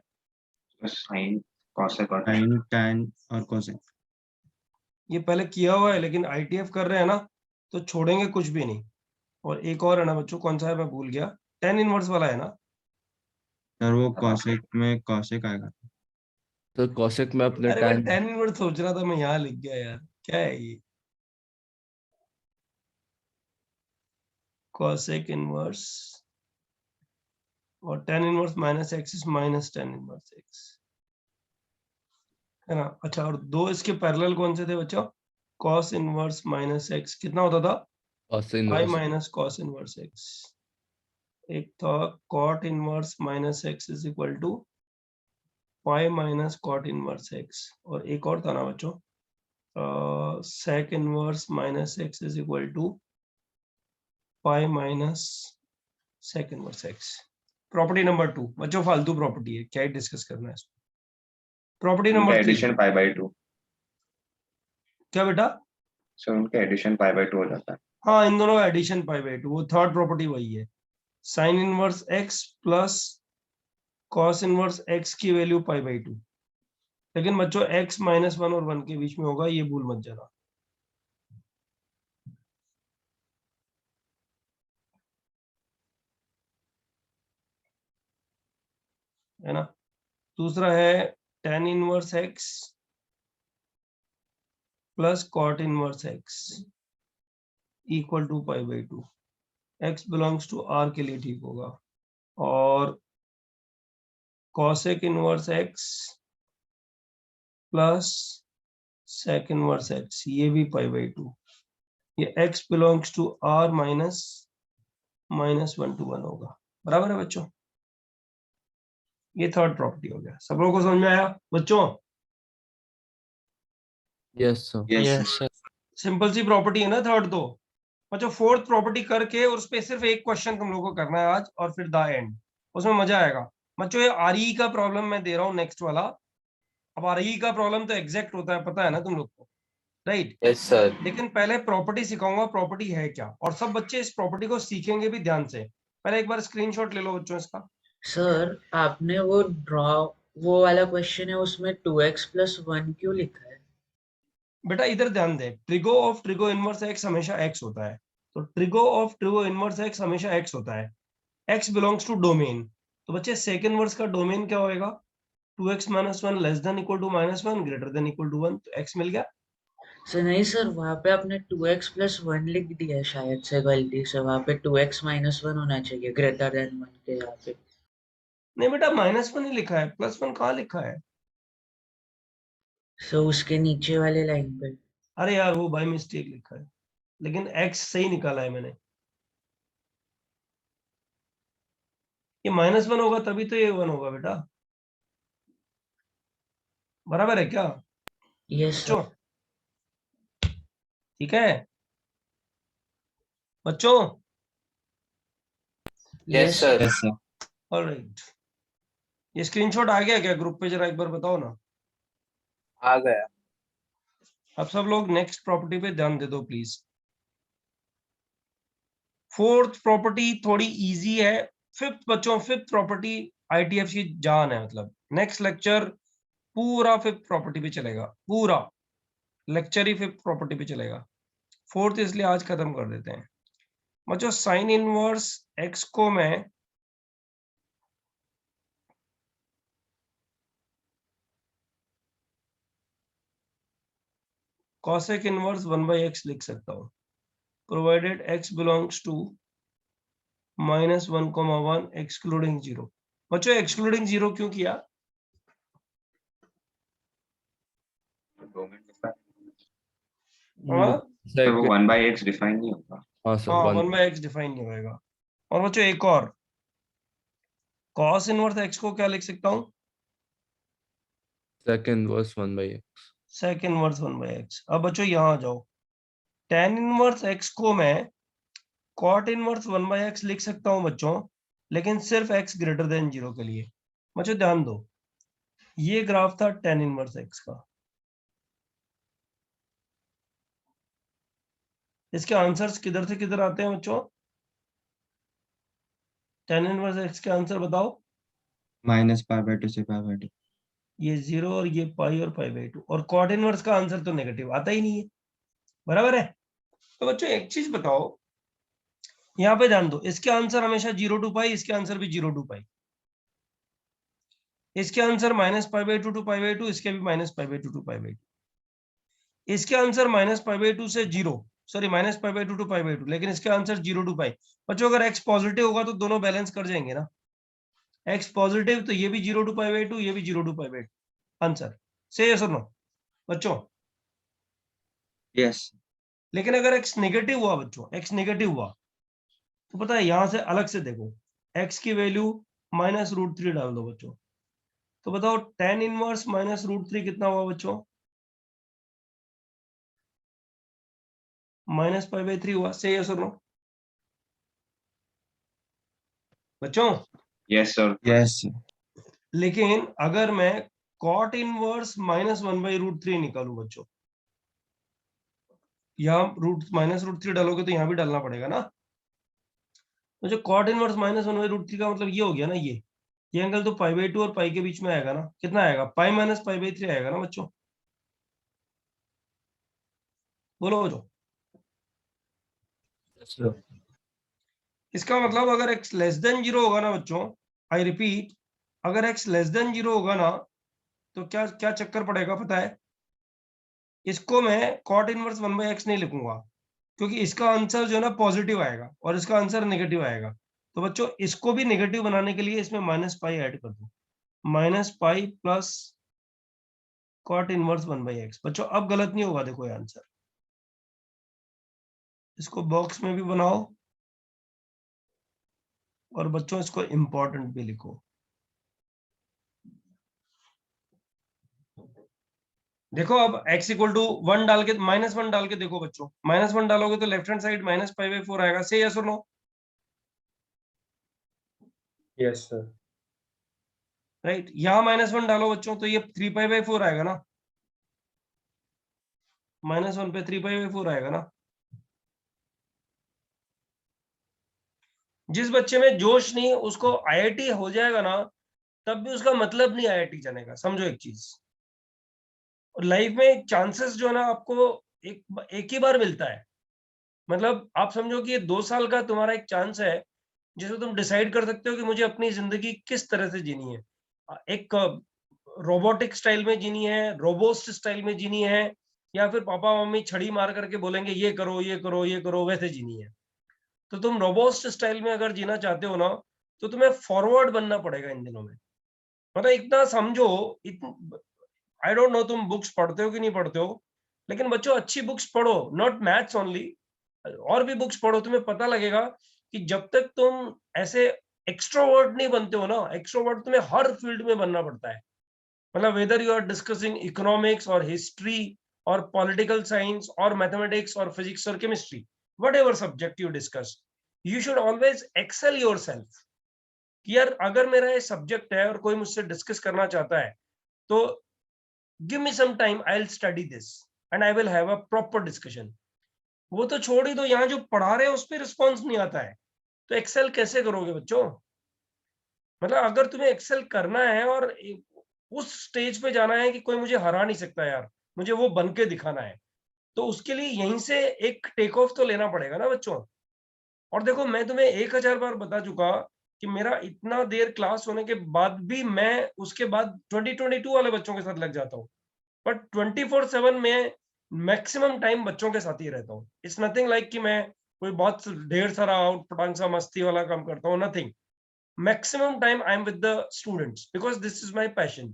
साइन, कॉसेक और साइन, टैन और कोसेक। ये पहले किया हुआ है, लेकिन आईटीएफ कर रहे हैं ना, तो छोड़ेंगे कुछ भी नहीं। और एक और है ना बच्चों, कौन सा है मैं भूल गया, टेन इनवर्स वाला है ना। सर वो कोसेक में कोसेक आएगा। तो कॉसेक में अपने अरे मैं टैन टेन इनवर्स सोच रहा था, मैं यहाँ लिख गया यार, क्या है ये? कोसेक इनवर्स और tan inverse minus X is minus tan inverse x, है ना। अच्छा, और दो इसके पैरेलल कौन से थे बच्चों? कॉस इनवर्स माइनस एक्स कितना होता था? Cos pi inverse minus cos inverse X. एक था cot inverse minus X is equal to pi minus cot inverse X, और एक और था ना बच्चों, sec inverse minus X is equal to pi minus sec inverse X. Property number 2 बच्चों फालतू प्रॉपर्टी है, क्या ही डिस्कस करना है इसमें। प्रॉपर्टी उनका नंबर 3 एडिशन पाई बाई 2, क्या बेटा? सर उनका एडिशन पाई बाई 2 हो जाता है। हाँ, इन दोनों का एडिशन पाई बाई 2, वो थर्ड प्रॉपर्टी वही है। Sign inverse x plus cos inverse x की वैल्यू पाई बाई 2, लेकिन बच्चों x माइनस 1 और 1 के बीच में होगा, ये भूल मत जाना। है ना। दूसरा है tan inverse x plus cot inverse x equal to pi by 2। x belongs to r के लिए ठीक होगा। और cosec inverse x plus sec inverse x, ये भी पाई बाई 2। ये x belongs to r minus minus 1 to 1 होगा, बराबर है बच्चों। ये थर्ड प्रॉपर्टी हो गया। सब लोगों को समझ में आया बच्चों? Yes sir. Yes yes sir. Simple सी प्रॉपर्टी है ना थर्ड। तो बच्चों फोर्थ प्रॉपर्टी करके और उस पे सिर्फ एक क्वेश्चन तुम लोगों को करना है आज, और फिर द एंड, उसमें मजा आएगा। बच्चों ये आरई का प्रॉब्लम मैं दे रहा हूँ नेक्स्ट वाला। अब आरई का प्रॉब्लम तो एग्जैक्ट होता है, पता है ना तुम लोग को, राइट? Yes sir. लेकिन पहले प्रॉपर्टी सिखाऊंगा, प्रॉपर्टी है क्या, और सब बच्चे इस प्रॉपर्टी को सीखेंगे भी ध्यान से। पहले एक बार स्क्रीनशॉट ले लो बच्चों इसका। सर आपने वो वो वाला क्वेश्चन है उसमें 2x प्लस 1 क्यों लिखा है? बेटा इधर ध्यान दे, trigo of trigo inverse x हमेशा एक्स होता है। तो trigo of trigo inverse x हमेशा एक्स होता है। X belongs to domain. तो बच्चे सेकंड वर्स का डोमेन क्या होएगा? 2x minus 1 less than equal to minus 1 greater than equal to 1। तो x मिल गया। सर नहीं सर, वहाँ पे आपने 2x प्लस 1 लिख दिया है शायद से गलती से। वहाँ पे 2x माइनस 1 होना चाहिए ग्रेटर देन 1 के यहाँ पे। नहीं बेटा, माइनस 1 ही लिखा है, प्लस 1 कहाँ लिखा है? सर उसके नीचे वाले लाइन पे। अरे यार वो बाय मिस्टेक लिखा है, लेकिन x सही निकाला है मैंने। ये माइनस 1 होगा तभी तो ये 1 होगा बेटा, बराबर है क्या यस बच्चों? सर। ठीक है बच्चों? Yes sir. Yes sir. Alright, ये स्क्रीनशॉट आ गया क्या ग्रुप पे? जरा एक बार बताओ ना। आ गया। अब सब लोग नेक्स्ट प्रॉपर्टी पे ध्यान दे दो प्लीज। फोर्थ प्रॉपर्टी थोड़ी इजी है। फिफ्थ बच्चों, फिफ्थ प्रॉपर्टी आईटीएफ की जान है, मतलब नेक्स्ट लेक्चर पूरा फिफ्थ प्रॉपर्टी पे चलेगा, पूरा लेक्चर ही फिफ्थ प्रॉपर्टी पे चलेगा। फोर्थ इसलिए आज खत्म कर देते हैं बच्चों। साइन इनवर्स एक्स को मैं cosec इनवर्स 1/x लिख सकता हूं, provided x belongs to minus 1,1 excluding 0। बच्चों एक्सक्लूडिंग 0 क्यों किया? डोमेन लिखा है। हाँ? तो वो 1/x डिफाइन नहीं होगा। हाँ सर, हाँ 1/x डिफाइन नहीं होएगा। और बच्चों एक और, cos इनवर्स x को क्या लिख सकता हूँ? sec inverse 1/x। sec inverse 1/x। अब बच्चों यहाँ आ जाओ, tan इनवर्स x को मैं cot इनवर्स 1/x लिख सकता हूँ बच्चों, लेकिन सिर्फ x ग्रेटर देन 0 के लिए। बच्चों ध्यान दो, ये ग्राफ था tan इनवर्स x का। इसके आंसर्स किधर से किधर आते हैं बच्चों? tan इनवर्स x के आंसर बताओ। -π/2 से π/2। ये 0 और ये पाई और π/2। और cot इनवर्स का आंसर तो नेगेटिव आता ही नहीं है, बराबर है। तो बच्चों एक चीज बताओ, यहाँ पे ध्यान दो, इसके आंसर हमेशा 0 to π, इसके आंसर भी 0 to π। इसके आंसर -π/2 to π/2, इसके भी -π/2 to π/2। इसके आंसर -π/2 से 0, सॉरी -π/2 to π/2, लेकिन इसके आंसर 0 to π। बच्चों अगर x पॉजिटिव होगा तो दोनों बैलेंस कर जाएंगे ना। x पॉजिटिव तो ये भी 0 to π/2, ये भी 0 to π/2। आंसर से यस और नो बच्चों? यस। लेकिन अगर x नेगेटिव हुआ बच्चों, x नेगेटिव हुआ तो पता है यहां से अलग से देखो, x की वैल्यू -√3 डाल दो बच्चों, तो बताओ tan इनवर्स -√3 कितना हुआ बच्चों? -π/3 हुआ। से यस और नो बच्चों? Yes sir. यस। लेकिन अगर मैं cot इनवर्स -1/√3 निकालू बच्चों, यहाँ -√3 डालोगे तो यहाँ भी डालना पड़ेगा ना। तो जो cot इनवर्स -1/√3 का मतलब ये हो गया ना, ये एंगल तो π/2 और पाई के बीच में आएगा ना। कितना आएगा? π - π/3 आएगा ना बच्चों। बोलो बच्चों। इसका मतलब अगर x लेस देन 0 होगा ना बच्चों, आई रिपीट, अगर x लेस देन 0 होगा ना, तो क्या क्या चक्कर पड़ेगा पता है? इसको मैं cot इनवर्स 1/x नहीं लिखूंगा, क्योंकि इसका आंसर जो है ना पॉजिटिव आएगा और इसका आंसर नेगेटिव आएगा। तो बच्चों इसको भी नेगेटिव बनाने के लिए इसमें -π ऐड कर दो, -π प्लस cot इनवर्स 1/x। बच्चों अब गलत नहीं होगा, देखो ये आंसर। इसको बॉक्स में भी बनाओ और बच्चों इसको इंपॉर्टेंट भी लिखो। देखो अब x इक्वल टू 1 डाल के, -1 डाल के देखो बच्चों, -1 डालोगे तो लेफ्ट हैंड साइड -π/4 आएगा। से यस और नो? Yes sir. राइट, यहाँ -1 डालो बच्चों तो ये 3π/4 आएगा ना। -1 पे 3π/4 आएगा ना। जिस बच्चे में जोश नहीं उसको IIT हो जाएगा ना, तब भी उसका मतलब नहीं IIT जाने का। समझो एक चीज, और लाइफ में चांसेस जो है ना आपको एक ही बार मिलता है। मतलब आप समझो कि ये 2 साल का तुम्हारा एक चांस है, जिसमें तुम डिसाइड कर सकते हो कि मुझे अपनी जिंदगी किस तरह से जीनी है। एक रोबोटिक स्टाइल में जीनी है, रोबोस्ट स्टाइल में जीनी है, या फिर पापा मम्मी छड़ी मार करके बोलेंगे ये करो ये करो ये करो, वैसे जीनी है। तो तुम रोबोस्ट स्टाइल में अगर जीना चाहते हो ना, तो तुम्हें फॉरवर्ड बनना पड़ेगा इन दिनों में। मतलब इतना समझो, आई डोंट नो तुम बुक्स पढ़ते हो कि नहीं पढ़ते हो, लेकिन बच्चों अच्छी बुक्स पढ़ो, नॉट मैथ्स ओनली, और भी बुक्स पढ़ो। तुम्हें पता लगेगा कि जब तक तुम ऐसे एक्सट्रोवर्ट नहीं बनते हो ना, एक्सट्रोवर्ट तुम्हें हर फील्ड में बनना पड़ता है। मतलब whether you are discussing economics और हिस्ट्री और पॉलिटिकल साइंस और मैथमेटिक्स और फिजिक्स और chemistry, whatever subject you discuss, you should always excel yourself। कि यार अगर मेरा ये सब्जेक्ट है और कोई मुझसे डिस्कस करना चाहता है, तो give me some time, I'll study this and I will have a proper discussion। वो तो छोड़ ही दो, यहाँ जो पढ़ा रहे हैं उस पर रिस्पॉन्स नहीं आता है, तो एक्सेल कैसे करोगे बच्चों? मतलब अगर तुम्हें एक्सेल करना है और उस स्टेज पे जाना है कि कोई मुझे हरा नहीं सकता यार, मुझे वो बन के दिखाना है, तो उसके लिए यहीं से एक टेक ऑफ तो लेना पड़ेगा ना बच्चों। और देखो मैं तुम्हें 1000 बार बता चुका कि मेरा इतना देर क्लास होने के बाद भी मैं उसके बाद 2022 वाले बच्चों के साथ लग जाता हूँ, बट 24/7 में मैक्सिमम टाइम बच्चों के साथ ही रहता हूँ। इट्स नथिंग लाइक कि मैं कोई बहुत ढेर सारा आउट पटांग सा मस्ती वाला काम करता हूँ, nothing. Maximum time I am with the students because this is my passion.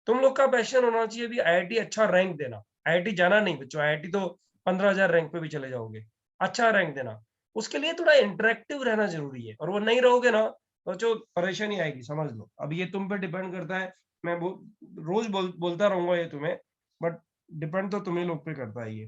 तुम लोग का पैशन होना चाहिए भी IIT अच्छा रैंक देना। IIT जाना नहीं बच्चों, IIT तो 15,000 रैंक पे भी चले जाओगे, अच्छा रैंक देना। उसके लिए थोड़ा इंटरेक्टिव रहना जरूरी है, और वो नहीं रहोगे ना तो जो परेशानी आएगी समझ लो। अब ये तुम पे डिपेंड करता है, मैं रोज बोलता रहूंगा ये तुम्हें, बट डिपेंड तो तुम्हें लोग पे करता है ये।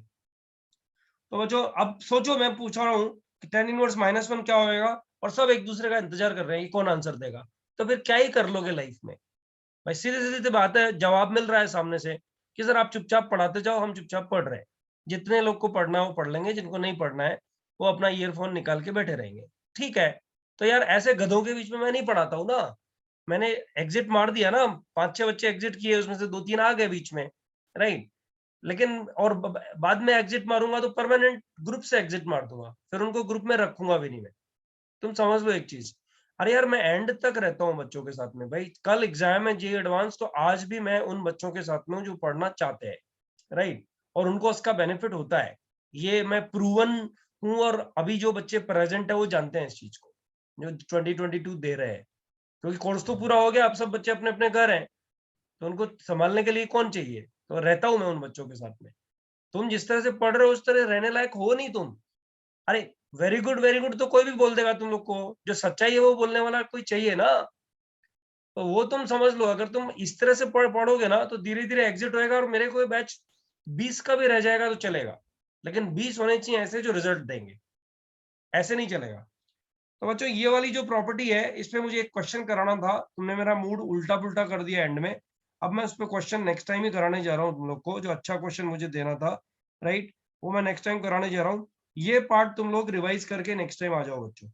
तो बच्चों अब सोचो, मैं पूछ रहा हूँ कि tan इनवर्स -1 क्या होएगा, और सब एक दूसरे का इंतजार कर रहे हैं कि कौन आंसर देगा, तो फिर क्या ही कर लोगे लाइफ में भाई? सीधी सीधी बात है, जवाब मिल रहा है सामने से कि सर आप चुपचाप पढ़ाते जाओ, हम चुपचाप पढ़ रहे हैं। जितने लोग को पढ़ना है वो पढ़ लेंगे, जिनको नहीं पढ़ना है वो अपना ईयरफोन निकाल के बैठे रहेंगे, ठीक है। तो यार ऐसे गधों के बीच में मैं नहीं पढ़ाता हूँ ना, मैंने एग्जिट मार दिया ना, 5-6 बच्चे एग्जिट किए, उसमें से 2-3 आ गए बीच में, राइट। लेकिन और बाद में एग्जिट मारूंगा तो परमानेंट ग्रुप से एग्जिट मार दूंगा, फिर उनको ग्रुप में रखूंगा भी नहीं मैं। तुम समझ लो एक चीज, अरे यार मैं एंड तक रहता हूँ बच्चों के साथ में भाई। कल एग्जाम है जेईई एडवांस, तो आज भी मैं उन बच्चों के साथ में हूँ जो पढ़ना चाहते हैं, राइट, और उनको उसका बेनिफिट होता है, ये मैं प्रूवन हूँ। और अभी जो बच्चे प्रेजेंट है वो जानते हैं इस चीज को, जो 2022 दे रहे हैं, क्योंकि कोर्स तो पूरा हो गया, अब सब बच्चे अपने अपने घर हैं, तो उनको संभालने के लिए कौन चाहिए, तो रहता हूँ मैं उन बच्चों के साथ में। तुम जिस तरह से पढ़ रहे हो उस तरह रहने लायक हो नहीं तुम। अरे वेरी गुड तो कोई भी बोल देगा तुम लोग को, जो सच्चाई है वो बोलने वाला कोई चाहिए ना। तो वो तुम समझ लो, अगर तुम इस तरह से पढ़ोगे ना तो धीरे धीरे एग्जिट होएगा, और मेरे कोई बैच 20 का भी रह जाएगा तो चलेगा, लेकिन 20 होने चाहिए ऐसे जो रिजल्ट देंगे, ऐसे नहीं चलेगा। तो बच्चों ये वाली जो प्रॉपर्टी है, इस पे मुझे एक क्वेश्चन कराना था, तुमने मेरा मूड उल्टा पुल्टा कर दिया एंड में। अब मैं उस पर क्वेश्चन नेक्स्ट टाइम ही कराने जा रहा हूँ तुम लोग को, जो अच्छा क्वेश्चन मुझे देना था, राइट, वो मैं नेक्स्ट टाइम कराने जा रहा हूँ। ये पार्ट तुम लोग रिवाइज करके नेक्स्ट टाइम आ जाओ बच्चों,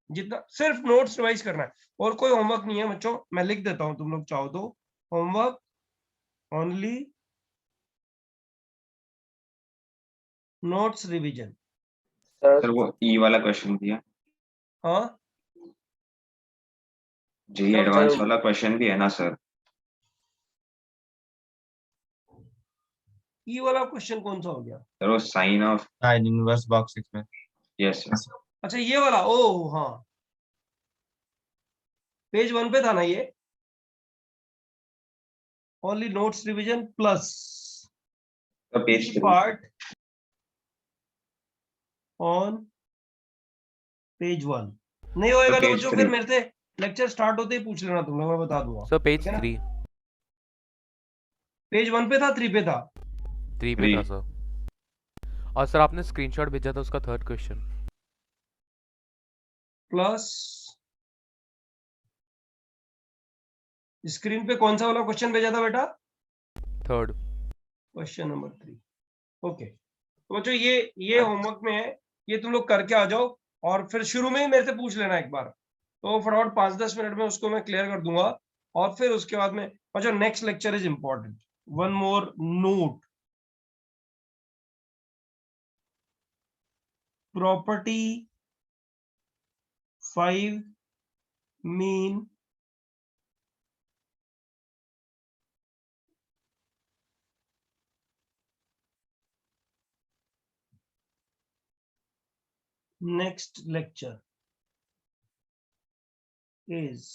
जितना सिर्फ नोट्स रिवाइज करना है, और कोई होमवर्क नहीं है बच्चों। मैं लिख देता हूँ, तुम लोग चाहो तो, homework only notes revision. Sir वो ई वाला क्वेश्चन दिया, हाँ जेई क्या एडवांस वाला क्वेश्चन भी है ना सर? ई वाला क्वेश्चन कौन सा हो गया? सर वो sine of sine inverse box 6 में। Yes sir. अच्छा ये वाला, ओ हाँ, पेज 1 पे था ना ये, ओनली नोट्स रिवीजन प्लस तो पेज 3 पार्ट ऑन पेज 1। नहीं होएगा तो पेज बच्चों 3 फिर मेरे से लेक्चर स्टार्ट होते ही पूछ लेना तुम लोग, मैं बता दूंगा। सर पेज ठीक है ना? 3 पेज 1 पे था, 3 पे था? 3 पे था सर। और सर आपने स्क्रीनशॉट भेजा था उसका थर्ड क्वेश्चन। प्लस स्क्रीन पे कौन सा वाला क्वेश्चन भेजा था बेटा? थर्ड। Question number 3। ओके, तो बच्चों ये होमवर्क में है, ये तुम लोग करके आ जाओ, और फिर शुरू में ही मेरे से पूछ लेना एक बार, तो फटाफट 5-10 मिनट में उसको मैं क्लियर कर दूंगा। और फिर उसके बाद में बच्चों next lecture is important, one more note, property 5 mean next lecture is